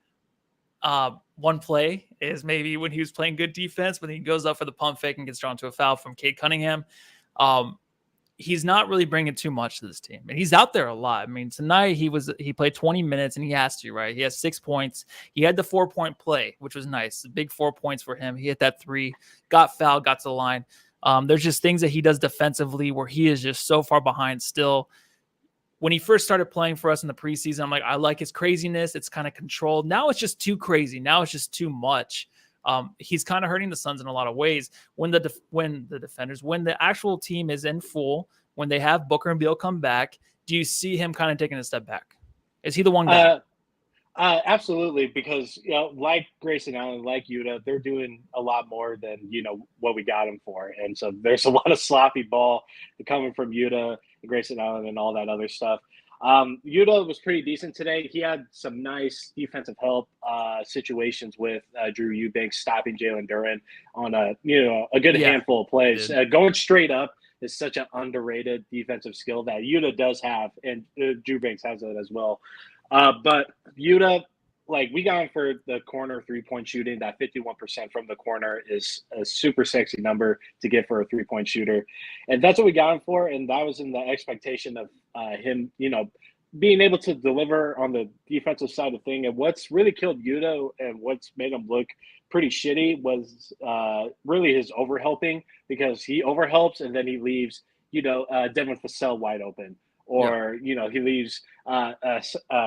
One play is maybe when he was playing good defense, but he goes up for the pump fake and gets drawn to a foul from Cade Cunningham. He's not really bringing too much to this team, and he's out there a lot. I mean, tonight he played 20 minutes, and he has to, right? He has 6 points. He had the 4-point play, which was nice. Big 4 points for him. He hit that 3, got fouled, got to the line. There's just things that he does defensively where he is just so far behind still. When he first started playing for us in the preseason, I'm like, I like his craziness. It's kind of controlled. Now it's just too crazy. Now it's just too much. He's kind of hurting the Suns in a lot of ways. When the actual team is in full, when they have Booker and Beal come back, do you see him kind of taking a step back? Is he the one guy? Absolutely, because like Grayson Allen, like Yuta, they're doing a lot more than what we got him for, and so there's a lot of sloppy ball coming from Yuta, Grayson Allen, and all that other stuff. Yuta was pretty decent today. He had some nice defensive help situations with Drew Eubanks stopping Jalen Durant on a good handful of plays. Going straight up is such an underrated defensive skill that Yuta does have, and Drew Eubanks has it as well. But Yuta, like we got him for the corner 3-point shooting. That 51% from the corner is a super sexy number to get for a 3-point shooter. And that's what we got him for. And that was in the expectation of him, being able to deliver on the defensive side of the thing. And what's really killed Yuta and what's made him look pretty shitty was really his overhelping, because he overhelps and then he leaves, Devin Vassell wide open. Or, he leaves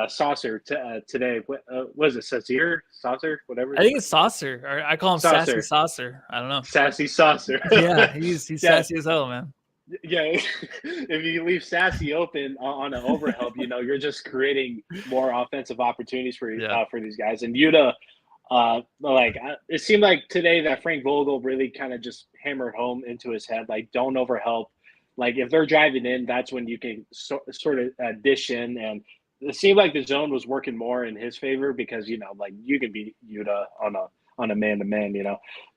Saucer today. What is it, Saucer, whatever? I think it's Saucer. Or I call him Sassy Saucer. I don't know. Sassy Saucer. Yeah, he's sassy as hell, man. Yeah, if you leave Sassy open on an overhelp, you're just creating more offensive opportunities for these guys. And Yuta, it seemed like today that Frank Vogel really kind of just hammered home into his head, like, don't overhelp. Like, if they're driving in, that's when you can sort of dish in. And it seemed like the zone was working more in his favor because, you can beat Yuta on a man-to-man,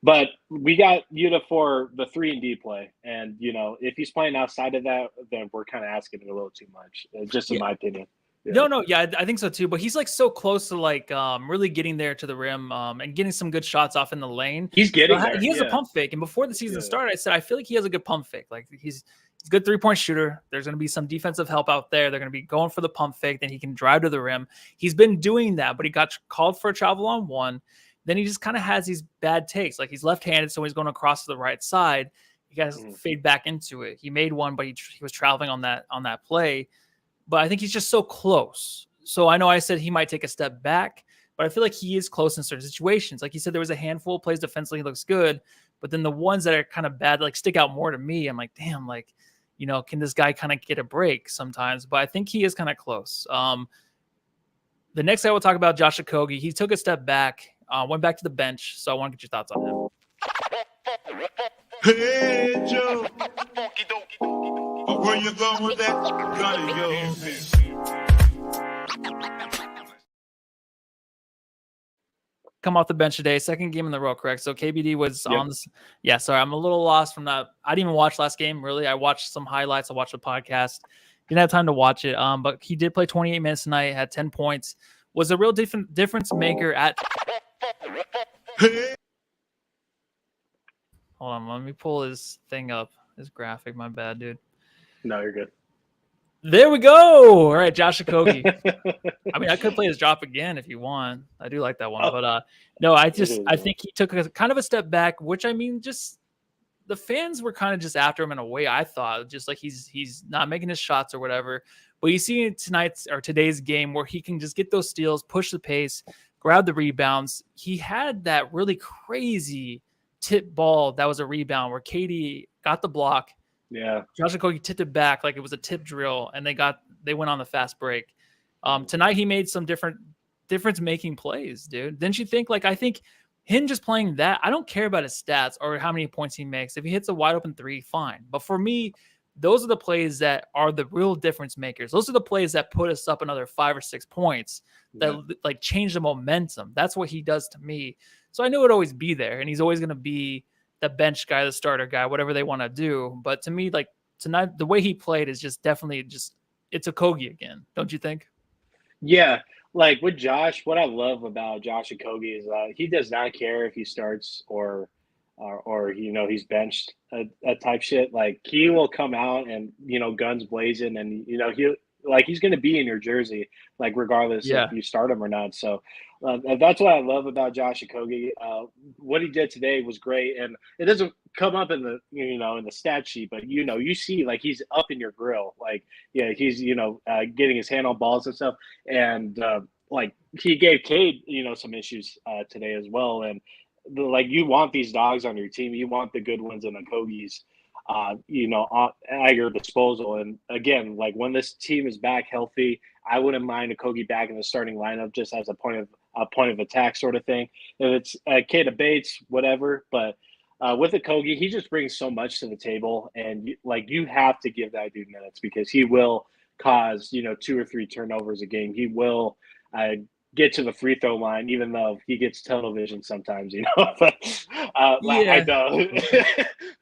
But we got Yuta for the 3-and-D play. And, if he's playing outside of that, then we're kind of asking a little too much, just in my opinion. Yeah. No, I think so too. But he's like so close to really getting there to the rim and getting some good shots off in the lane. He's getting there. He has a pump fake, and before the season started, I said I feel like he has a good pump fake. Like he's a good 3-point shooter. There's going to be some defensive help out there. They're going to be going for the pump fake. Then he can drive to the rim. He's been doing that, but he got called for a travel on one. Then he just kind of has these bad takes. Like he's left-handed, so he's going across to the right side. He got to fade back into it. He made one, but he was traveling on that play. But I think he's just so close. So I know I said he might take a step back, but I feel like he is close in certain situations. Like you said, there was a handful of plays defensively, he looks good, but then the ones that are kind of bad, like stick out more to me. I'm like, damn, like, can this guy kind of get a break sometimes? But I think he is kind of close. The next guy we'll talk about, Josh Okogie. He took a step back, went back to the bench. So I want to get your thoughts on him. Hey, Joe. Where you going with that gun of yours? Come off the bench today, second game in the row, correct? So KBD was on this. Yeah, sorry, I'm a little lost from that. I didn't even watch last game, really. I watched some highlights. I watched the podcast. Didn't have time to watch it. But he did play 28 minutes tonight, had 10 points. Was a real difference maker at. Hold on, let me pull his thing up, his graphic. My bad, dude. No, you're good. There we go. All right, Josh Okogie. I mean, I could play his drop again if you want. I do like that one, but no, I think he took a kind of a step back, which I mean, just the fans were kind of just after him in a way. I thought just like he's not making his shots or whatever. But you see in today's game where he can just get those steals, push the pace, grab the rebounds. He had that really crazy tip ball that was a rebound where KD got the block. Yeah, Josh Okogie tipped it back like it was a tip drill, and they went on the fast break. Tonight he made some difference making plays, dude. Didn't you think? Like, I think him just playing that, I don't care about his stats or how many points he makes. If he hits a wide open three, fine. But for me, those are the plays that are the real difference makers. Those are the plays that put us up another 5 or 6 points that like change the momentum. That's what he does to me. So I knew it'd always be there, and he's always going to be the bench guy, the starter guy, whatever they want to do. But to me, like tonight, the way he played is just definitely it's Okogie again. Don't you think? Yeah. Like with Josh, what I love about Josh Okogie is he does not care if he starts or he's benched a type shit. Like he will come out and guns blazing, and he's going to be in your jersey like regardless if you start him or not. So that's what I love about Josh Okogie. What he did today was great, and it doesn't come up in the in the stat sheet, but you see like he's up in your grill. Like he's getting his hand on balls and stuff, and like he gave Cade some issues today as well. And like you want these dogs on your team, you want the good ones and the Okogies at your disposal. And again, like when this team is back healthy, I wouldn't mind Okogie back in the starting lineup just as a point of attack sort of thing. If it's Kate of Bates, whatever. But with Okogie, he just brings so much to the table, and you have to give that dude minutes because he will cause 2 or 3 turnovers a game. He will get to the free throw line, even though he gets television sometimes, But I know.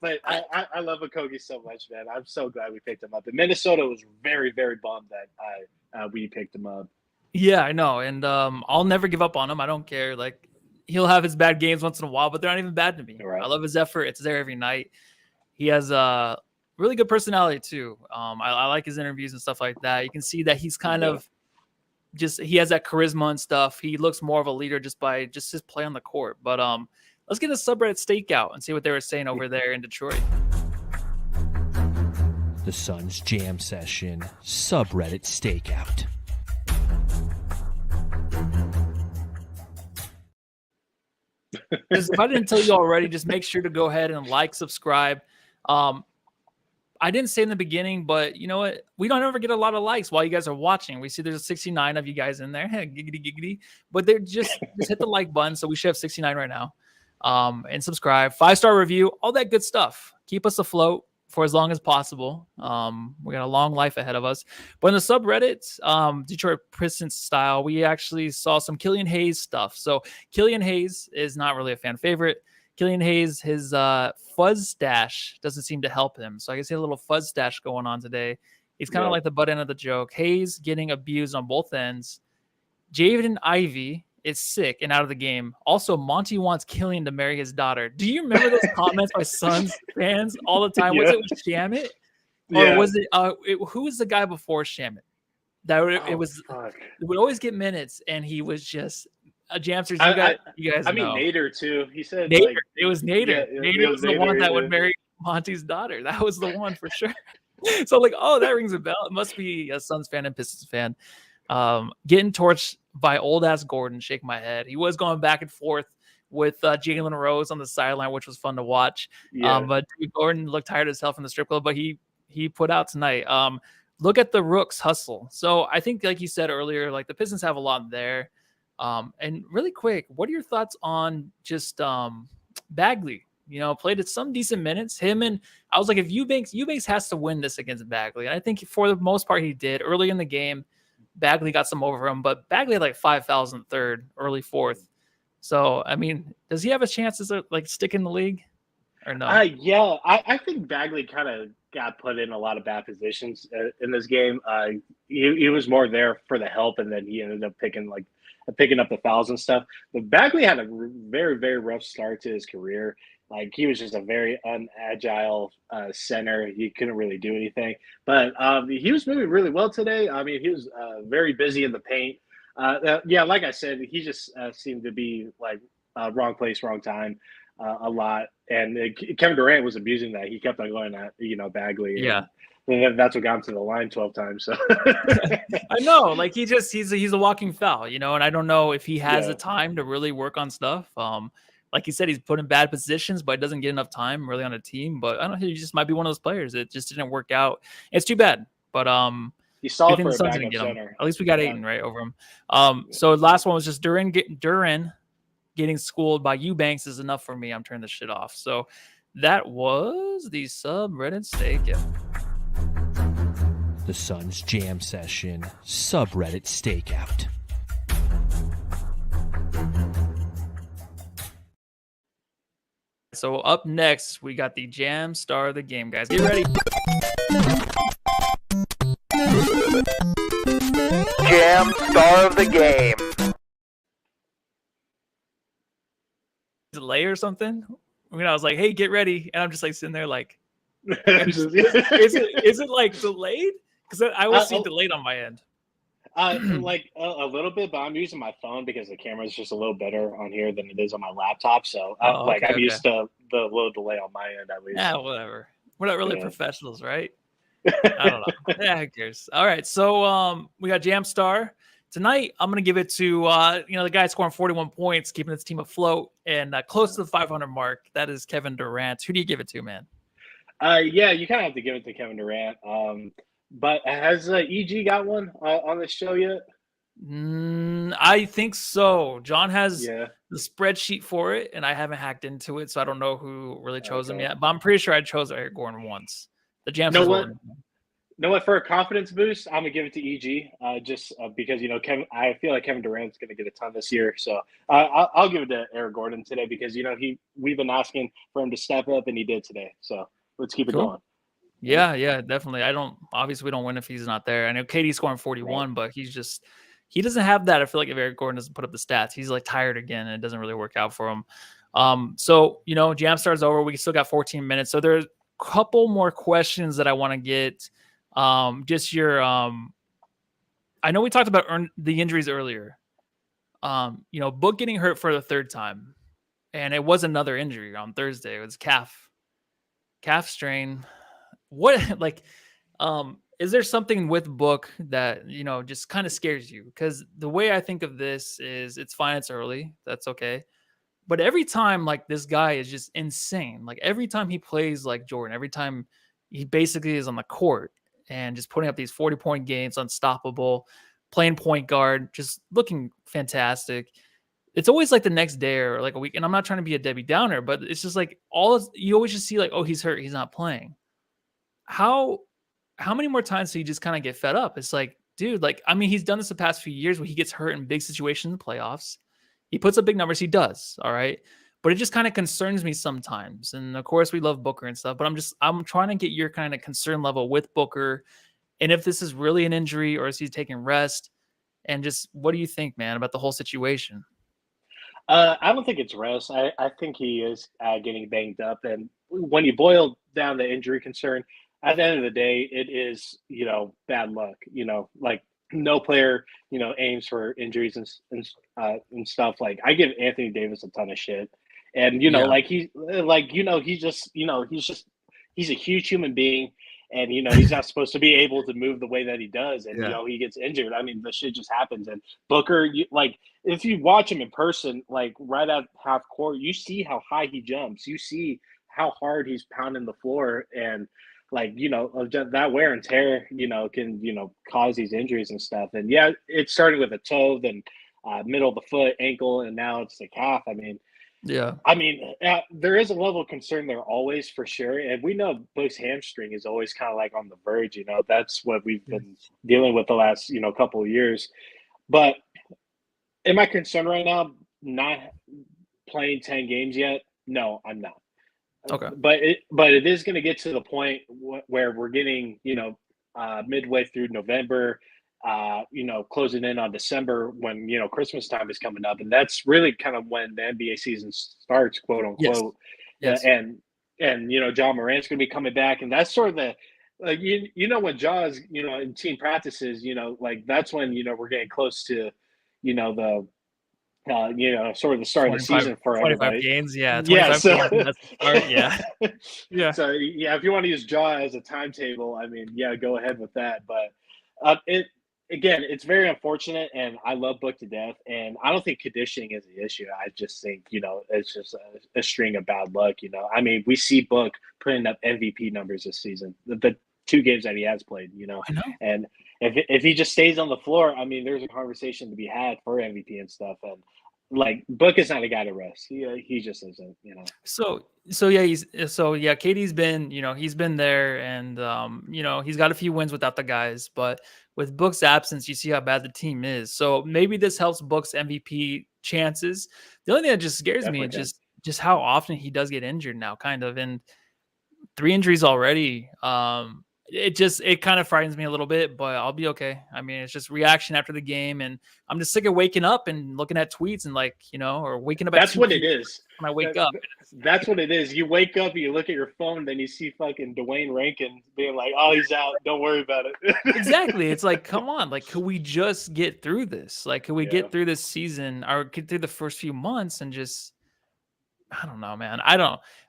But I love Okogie so much, man. I'm so glad we picked him up. And Minnesota was very, very bummed that we picked him up. Yeah, I know. And I'll never give up on him. I don't care. Like he'll have his bad games once in a while, but they're not even bad to me. Right. I love his effort. It's there every night. He has a really good personality too. I like his interviews and stuff like that. You can see that he's kind of he has that charisma and stuff. He looks more of a leader just by his play on the court. But let's get a subreddit stakeout and see what they were saying over there in Detroit. The Suns Jam Session subreddit stakeout. If I didn't tell you already, just make sure to go ahead and like, subscribe. I didn't say in the beginning, but you know what? We don't ever get a lot of likes while you guys are watching. We see there's 69 of you guys in there. Giggity, giggity. But they're just hit the like button. So we should have 69 right now. And subscribe, 5-star review, all that good stuff. Keep us afloat for as long as possible. We got a long life ahead of us. But in the subreddit, Detroit Pistons style, we actually saw some Killian Hayes stuff. So Killian Hayes is not really a fan favorite. Killian Hayes, his fuzz stash doesn't seem to help him. So I guess he had a little fuzz stash going on today. He's kind of like the butt end of the joke. Hayes getting abused on both ends. Jaden Ivey is sick and out of the game. Also, Monty wants Killian to marry his daughter. Do you remember those comments by Suns fans all the time? Was it with Shamit? Or was it, who was the guy before Shamit? It would always get minutes, and he was just Jamsters. You guys. I mean, Nader too. He said Nader. It was Nader. Yeah, Nader was the one that would marry Monty's daughter. That was the one for sure. So like, oh, that rings a bell. It must be a Suns fan and Pistons fan. Getting torched by old ass Gordon. Shake my head. He was going back and forth with Jalen Rose on the sideline, which was fun to watch. Yeah. But Gordon looked tired as hell from the strip club, but he put out tonight. Look at the Rooks hustle. So I think, like you said earlier, like the Pistons have a lot there. And really quick, what are your thoughts on just Bagley? Played at some decent minutes. I was like, if Eubanks has to win this against Bagley. And I think for the most part he did. Early in the game, Bagley got some over him, but Bagley had like 5 fouls in the third, early fourth. So, I mean, does he have a chance to like stick in the league or no? Yeah, I think Bagley kind of got put in a lot of bad positions in this game. He was more there for the help, and then he ended up picking like picking up the fouls and stuff. But Bagley had a very, very rough start to his career. Like, he was just a very unagile center. He couldn't really do anything. But he was moving really well today. I mean, he was very busy in the paint. Yeah, like I said, he just seemed to be like wrong place, wrong time a lot. And Kevin Durant was abusing that. He kept on going at, Bagley. Yeah. And that's what got him to the line 12 times. So I know, like he's a walking foul, and I don't know if he has the time to really work on stuff. Like you said, he's put in bad positions, but doesn't get enough time really on a team. But I don't know, he just might be one of those players. It just didn't work out. It's too bad. But he's solid for the a Suns backup get him. center. At least we got Ayton right over him. So the last one was just Durant getting schooled by Eubanks is enough for me. I'm turning this shit off. So that was the subreddit stakeout. The Suns Jam Session subreddit stakeout. So up next, we got the Jam Star of the Game, guys. Get ready. Jam Star of the Game. Delay or something? I mean, I was like, hey, get ready. And I'm just like sitting there like, is it like delayed? Because I always see delayed on my end. Like a little bit, but I'm using my phone because the camera is just a little better on here than it is on my laptop. So I'm used to the little delay on my end at least. Yeah, whatever. We're not really professionals, right? I don't know. Yeah, who cares? All right, so we got Jam Star. Tonight, I'm going to give it to, the guy scoring 41 points, keeping his team afloat, and close to the 500 mark. That is Kevin Durant. Who do you give it to, man? Yeah, you kind of have to give it to Kevin Durant. But has EG got one on the show yet? I think so. John has the spreadsheet for it, and I haven't hacked into it, so I don't know who really chose him yet. But I'm pretty sure I chose Eric Gordon once. The Jam Star. Know what? For a confidence boost, I'm gonna give it to EG. Just because Kevin, I feel like Kevin Durant's gonna get a ton this year, so I'll give it to Eric Gordon today because we've been asking for him to step up, and he did today. So let's keep it going. Yeah, definitely. Obviously we don't win if he's not there. I know KD's scoring 41, but he doesn't have that. I feel like if Eric Gordon doesn't put up the stats, he's like tired again, and it doesn't really work out for him. So Jam Star's over. We still got 14 minutes, so there's a couple more questions that I want to get. Just your I know we talked about the injuries earlier. Book getting hurt for the third time, and it was another injury on Thursday. It was calf strain. What is there something with Book that just kind of scares you? Because the way I think of this is, it's fine, it's early, that's okay, but every time this guy is just insane. Like every time he plays like Jordan, every time he basically is on the court and just putting up these 40-point games, unstoppable, playing point guard, just looking fantastic. It's always like the next day or like a week. And I'm not trying to be a Debbie Downer, but it's just like you always just see like, oh, he's hurt, he's not playing. How many more times do you just kind of get fed up? It's like, dude, he's done this the past few years where he gets hurt in big situations in the playoffs. He puts up big numbers. He does. All right. But it just kind of concerns me sometimes. And of course we love Booker and stuff, but I'm trying to get your kind of concern level with Booker. And if this is really an injury or is he taking rest, and just, what do you think, man, about the whole situation? I don't think it's rest. I think he is getting banged up. And when you boil down the injury concern, at the end of the day, it is, bad luck. Like no player, aims for injuries and stuff. Like I give Anthony Davis a ton of shit. And, he's a huge human being. And, he's not supposed to be able to move the way that he does. And, he gets injured. I mean, the shit just happens. And Booker, if you watch him in person, right at half court, you see how high he jumps. You see how hard he's pounding the floor. And, that wear and tear, can, cause these injuries and stuff. And, yeah, it started with a toe, then middle of the foot, ankle, and now it's the calf. I mean, there is a level of concern there always, for sure. And we know Book's hamstring is always kind of like on the verge, that's what we've been dealing with the last, couple of years. But am I concerned right now not playing 10 games yet? No, I'm not. Okay. But it is going to get to the point where we're getting, midway through November. closing in on December when, Christmas time is coming up. And that's really kind of when the NBA season starts, quote unquote. Yes. And John Morant's going to be coming back. And that's sort of the, like, when Jaw's, in team practices, like that's when, we're getting close to, the, sort of the start of the season for 25 everybody. games. Yeah. 25 Yeah. So, games, that's the start, yeah. Yeah. So, if you want to use Jaw as a timetable, I mean, yeah, go ahead with that. But it's very unfortunate, and I love Book to death, and I don't think conditioning is the issue. I just think, it's just a string of bad luck, I mean, we see Book putting up MVP numbers this season, the 2 games that he has played, I know. and if he just stays on the floor, I mean, there's a conversation to be had for MVP and stuff, and like Book is not a guy to rest. He just isn't, So KD's been, he's been there, and he's got a few wins without the guys, but with Book's absence, you see how bad the team is. So maybe this helps Book's MVP chances. The only thing that just scares me is just how often he does get injured now, kind of, and 3 injuries already. It kind of frightens me a little bit, but I'll be okay. I mean, it's just reaction after the game, and I'm just sick of waking up and looking at tweets and or waking up. That's what it is. When I wake up, that's what it is. You wake up, you look at your phone, then you see fucking Dwayne Rankin being like, "Oh, he's out. Don't worry about it." Exactly. It's like, come on, could we just get through this? Could we get through this season or get through the first few months and just? I don't know, man.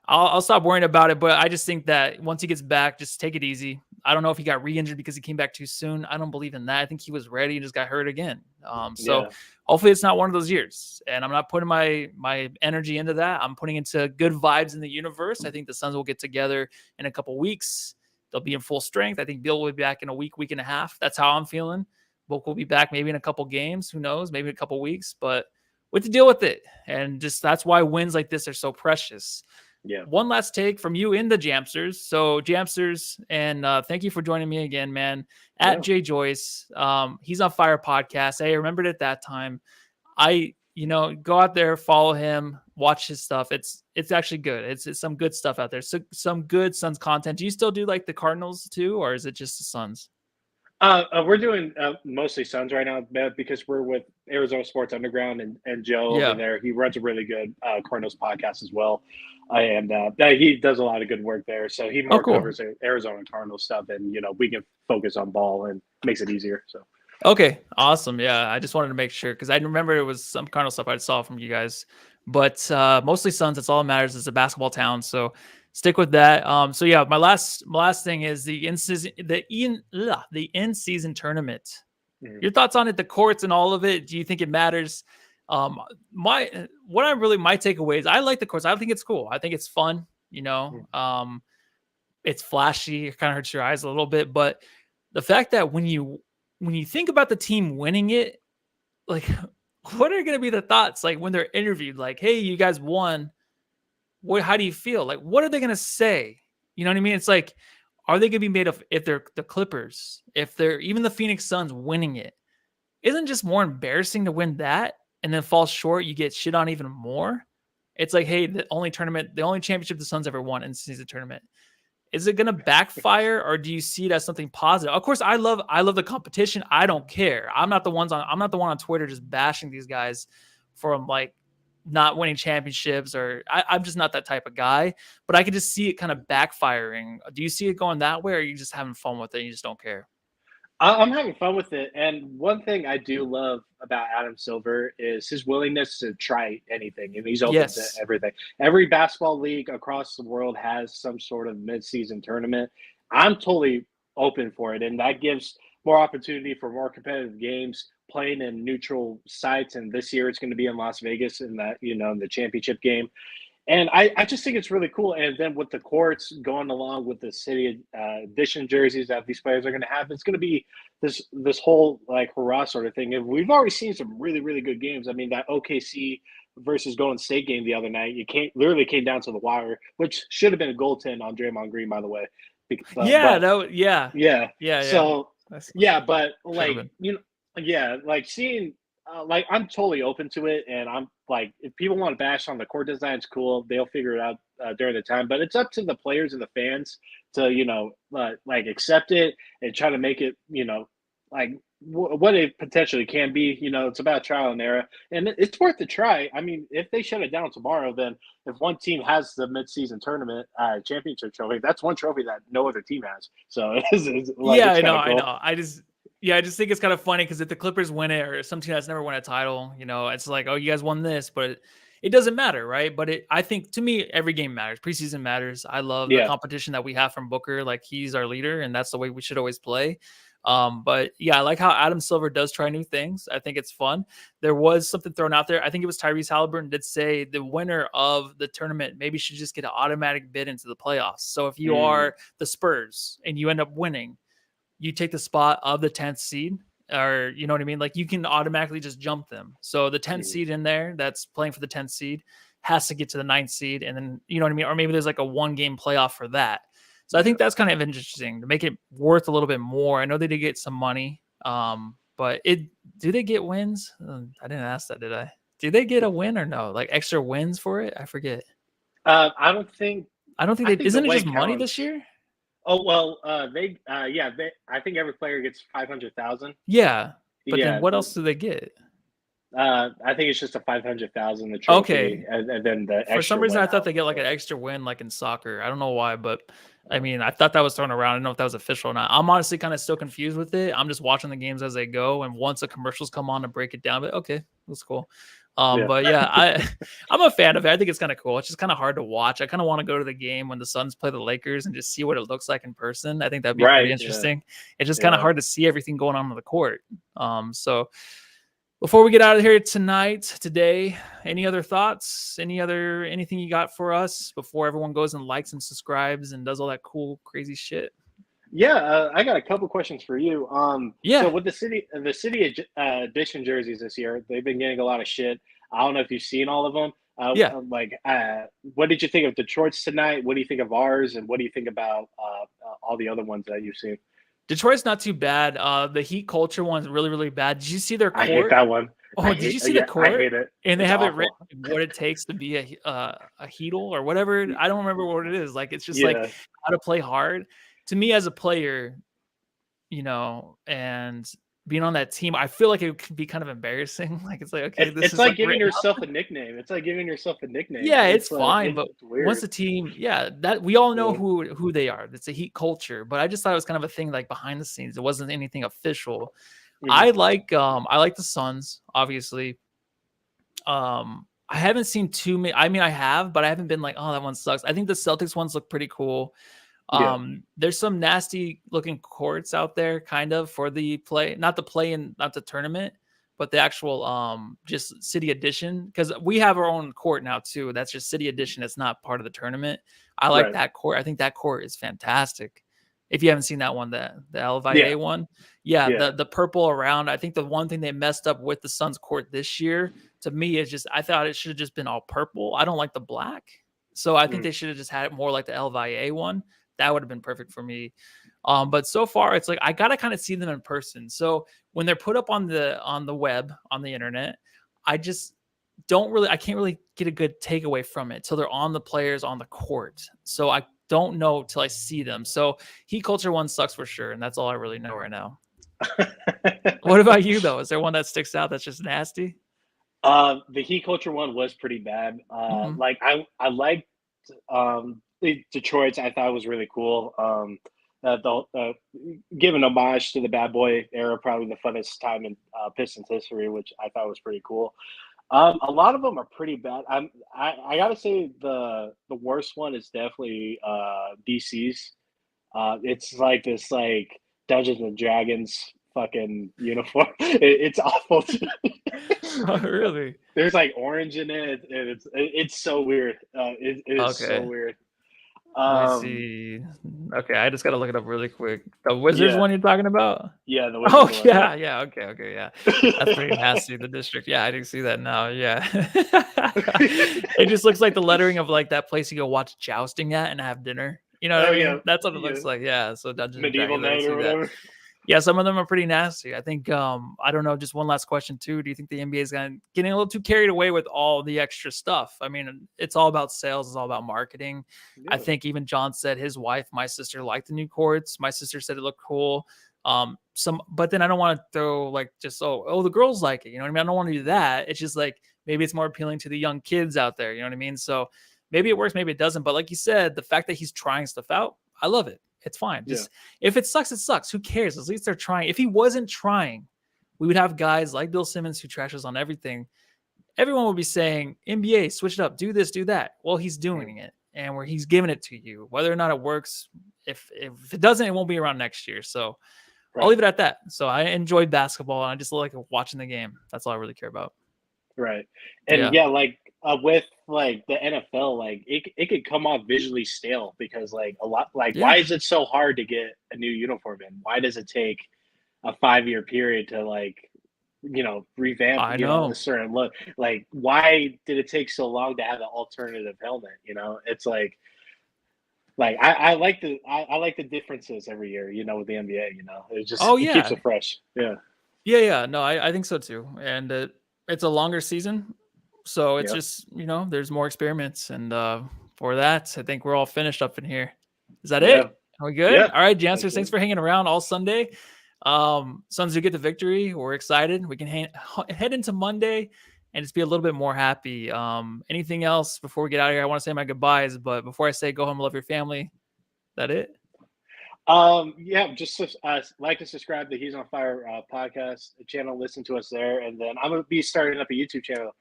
I'll stop worrying about it, but I just think that once he gets back, just take it easy. I don't know if he got re-injured because he came back too soon. I don't believe in that. I think he was ready and just got hurt again. Hopefully it's not one of those years. And I'm not putting my energy into that. I'm putting into good vibes in the universe. I think the Suns will get together in a couple weeks. They'll be in full strength. I think Bill will be back in a week and a half. That's how I'm feeling. Book will be back maybe in a couple games. Who knows? Maybe a couple weeks. But we have to deal with it. And just that's why wins like this are so precious. Yeah. One last take from you in the Jamsters. So Jamsters, and thank you for joining me again, man. At JayyJoyce. He's on Fire Podcast. I remembered at that time. Go out there, follow him, watch his stuff. It's actually good. It's some good stuff out there. So some good Suns content. Do you still do the Cardinals too, or is it just the Suns? We're doing mostly Suns right now because we're with Arizona Sports Underground and Joe over there. He runs a really good Cardinals podcast as well. And he does a lot of good work there. So he more covers Arizona Cardinals stuff, and we can focus on ball and makes it easier. So okay, awesome. Yeah, I just wanted to make sure because I remember it was some Cardinal stuff I saw from you guys, but mostly Suns. That's all that matters. It's a basketball town, so stick with that. So yeah, my last thing is the in-season tournament. Mm-hmm. Your thoughts on it, the courts and all of it. Do you think it matters? My takeaways, I like the course. I think it's cool. I think it's fun, it's flashy. It kind of hurts your eyes a little bit, but the fact that when you think about the team winning it, what are going to be the thoughts? When they're interviewed, hey, you guys won. How do you feel? What are they going to say? You know what I mean? It's are they going to be made of, if they're the Clippers, if they're even the Phoenix Suns winning it, isn't it just more embarrassing to win that and then fall short? You get shit on even more. It's hey, the only championship the Suns ever won in the season tournament. Is it going to backfire, or do you see it as something positive? Of course, I love the competition. I don't care. I'm not the one on Twitter just bashing these guys for not winning championships, or I'm just not that type of guy, but I could just see it kind of backfiring. Do you see it going that way, or are you just having fun with it and you just don't care? I'm having fun with it. And one thing I do love about Adam Silver is his willingness to try anything. And he's open to everything. Every basketball league across the world has some sort of mid-season tournament. I'm totally open for it. And that gives more opportunity for more competitive games, playing in neutral sites. And this year it's going to be in Las Vegas in that, in the championship game. And I just think it's really cool. And then with the courts going along with the city edition jerseys that these players are going to have, it's going to be this whole hurrah sort of thing. And we've already seen some really, really good games. I mean, that OKC versus Golden State game the other night, literally came down to the wire, which should have been a goaltend on Draymond Green, by the way. So seeing. I'm totally open to it, and I'm if people want to bash on the court design, it's cool. They'll figure it out during the time, but it's up to the players and the fans to accept it and try to make it what it potentially can be. It's about trial and error, and it's worth a try. I mean, if they shut it down tomorrow, then if one team has the midseason tournament championship trophy, that's one trophy that no other team has. So it's like, Yeah, it's I cool. know. I just think it's kind of funny because if the Clippers win it or some team that's never won a title, it's like, oh, you guys won this, but it doesn't matter, right? But I think to me, every game matters. Preseason matters. I love the competition that we have from Booker. Like, he's our leader, and that's the way we should always play. But yeah, I like how Adam Silver does try new things. I think it's fun. There was something thrown out there. I think it was Tyrese Halliburton did say the winner of the tournament maybe should just get an automatic bid into the playoffs. So if you are the Spurs and you end up winning, you take the spot of the 10th seed, or you know what I mean? Like, you can automatically just jump them. So the 10th seed in there that's playing for the 10th seed has to get to the 9th seed. And then, you know what I mean? Or maybe there's like a 1-game playoff for that. So I think that's kind of interesting to make it worth a little bit more. I know they did get some money, but do they get wins? I didn't ask that, did I? Do they get a win or no? Like extra wins for it? I forget. I don't think isn't it just money this year? Oh, well, I think every player gets 500,000. Yeah. But then what else do they get? I think it's just a 500,000 the trophy. Okay. And then the extra for some reason I thought they out. get like an extra win like in soccer. I don't know why, but I mean, I thought that was thrown around. I don't know if that was official or not. I'm honestly kind of still confused with it. I'm just watching the games as they go, and once the commercials come on to break it down, but okay, that's cool. But yeah, I'm a fan of it. I think it's kind of cool. It's just kind of hard to watch. I kind of want to go to the game when the Suns play the Lakers and just see what it looks like in person. I think that'd be pretty interesting. It's just kind of hard to see everything going on the court. So before we get out of here today, any other thoughts? Anything you got for us before everyone goes and likes and subscribes and does all that cool, crazy shit? Yeah, I got a couple questions for you. So with the city edition jerseys this year, they've been getting a lot of shit. I don't know if you've seen all of them. What did you think of Detroit's tonight? What do you think of ours? And what do you think about all the other ones that you've seen? Detroit's not too bad. The Heat culture one's really, really bad. Did you see their court? I hate that one. Did you see the court? I hate it. And they have it written what it takes to be a Heatle or whatever. I don't remember what it is. Like, it's just like how to play hard. To me as a player, and being on that team, I feel like it could be kind of embarrassing. Like, it's like, okay, it's like giving yourself a nickname. It's like giving yourself a nickname. Yeah, it's fine, but once the team, that we all know who they are. It's a Heat culture, but I just thought it was kind of a thing like behind the scenes. It wasn't anything official. I like the Suns, obviously. I haven't seen too many. I mean, I have, but I haven't been like, oh, that one sucks. I think the Celtics ones look pretty cool. There's some nasty looking courts out there kind of for the play, not the tournament, but the actual just city edition, because we have our own court now too. That's just city edition. It's not part of the tournament. I like that court. I think that court is fantastic. If you haven't seen that one, the LVA one, the purple around. I think the one thing they messed up with the Suns court this year, to me, is just I thought it should have just been all purple. I don't like the black, so I think they should have just had it more like the LVA one. That would have been perfect for me. But so far, it's like I gotta kind of see them in person. So when they're put up on the web, on the internet, I just I can't really get a good takeaway from it till they're on the players on the court. So I don't know till I see them. So Heat culture one sucks for sure, and that's all I really know right now. What about you though? Is there one that sticks out that's just nasty? The Heat culture one was pretty bad. Like I liked Detroit's. I thought it was really cool. Giving homage to the bad boy era, probably the funnest time in Pistons history, which I thought was pretty cool. A lot of them are pretty bad. I gotta say the worst one is definitely DC's. It's like this like Dungeons and Dragons fucking uniform. It's awful. Oh, really? There's like orange in it, and it's so weird. It is so weird. Let's see. Okay, I just gotta look it up really quick. The Wizards one you're talking about? Yeah, the Wizards one. Yeah. Okay, yeah. That's pretty nasty. The district. Yeah, I didn't see that now. Yeah. It just looks like the lettering of like that place you go watch jousting at and have dinner. You know what I mean? Yeah. That's what it looks like. Yeah. So Dungeons Medieval Night or whatever. Yeah, some of them are pretty nasty. I think, I don't know, just one last question too. Do you think the NBA is getting a little too carried away with all the extra stuff? I mean, it's all about sales. It's all about marketing. Yeah. I think even John said his wife, my sister, liked the new courts. My sister said it looked cool. But then I don't want to throw like just the girls like it. You know what I mean? I don't want to do that. It's just like maybe it's more appealing to the young kids out there. You know what I mean? So maybe it works, maybe it doesn't. But like you said, the fact that he's trying stuff out, I love it. It's fine. Just if it sucks, it sucks. Who cares? At least they're trying. If he wasn't trying, we would have guys like Bill Simmons who trashes on everything. Everyone would be saying, NBA, switch it up, do this, do that. Well, he's doing it, and where he's giving it to you. Whether or not it works, if it doesn't, it won't be around next year. So I'll leave it at that. So I enjoyed basketball, and I just like watching the game. That's all I really care about. Right. And with like the NFL, like it could come off visually stale because like why is it so hard to get a new uniform in? Why does it take a 5-year period to like, revamp a certain look? Like, why did it take so long to have an alternative helmet? It's like I like the differences every year, with the NBA, it just it keeps it fresh. Yeah. No, I think so too. And it's a longer season. So it's just, there's more experiments. And for that, I think we're all finished up in here. Is that it? Are we good? Yeah. All right, Jansers, thanks for hanging around all Sunday. Suns do get the victory. We're excited. We can head into Monday and just be a little bit more happy. Anything else before we get out of here? I want to say my goodbyes, but before I say go home, love your family. Is that it? Just like to subscribe to He's on Fire podcast channel. Listen to us there, and then I'm gonna be starting up a YouTube channel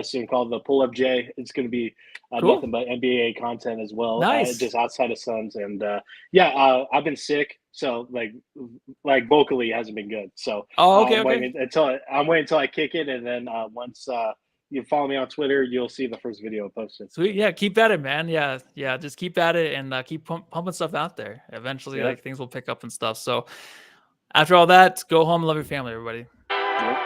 soon called the Pull Up J. It's gonna be nothing but NBA content as well, just outside of Suns. And I've been sick, so like vocally it hasn't been good. So I'm waiting until I kick it, and then once you follow me on Twitter, you'll see the first video posted. Sweet. Yeah, keep at it, man. Yeah. Just keep at it and keep pumping stuff out there. Eventually, things will pick up and stuff. So after all that, go home and love your family, everybody. Yep.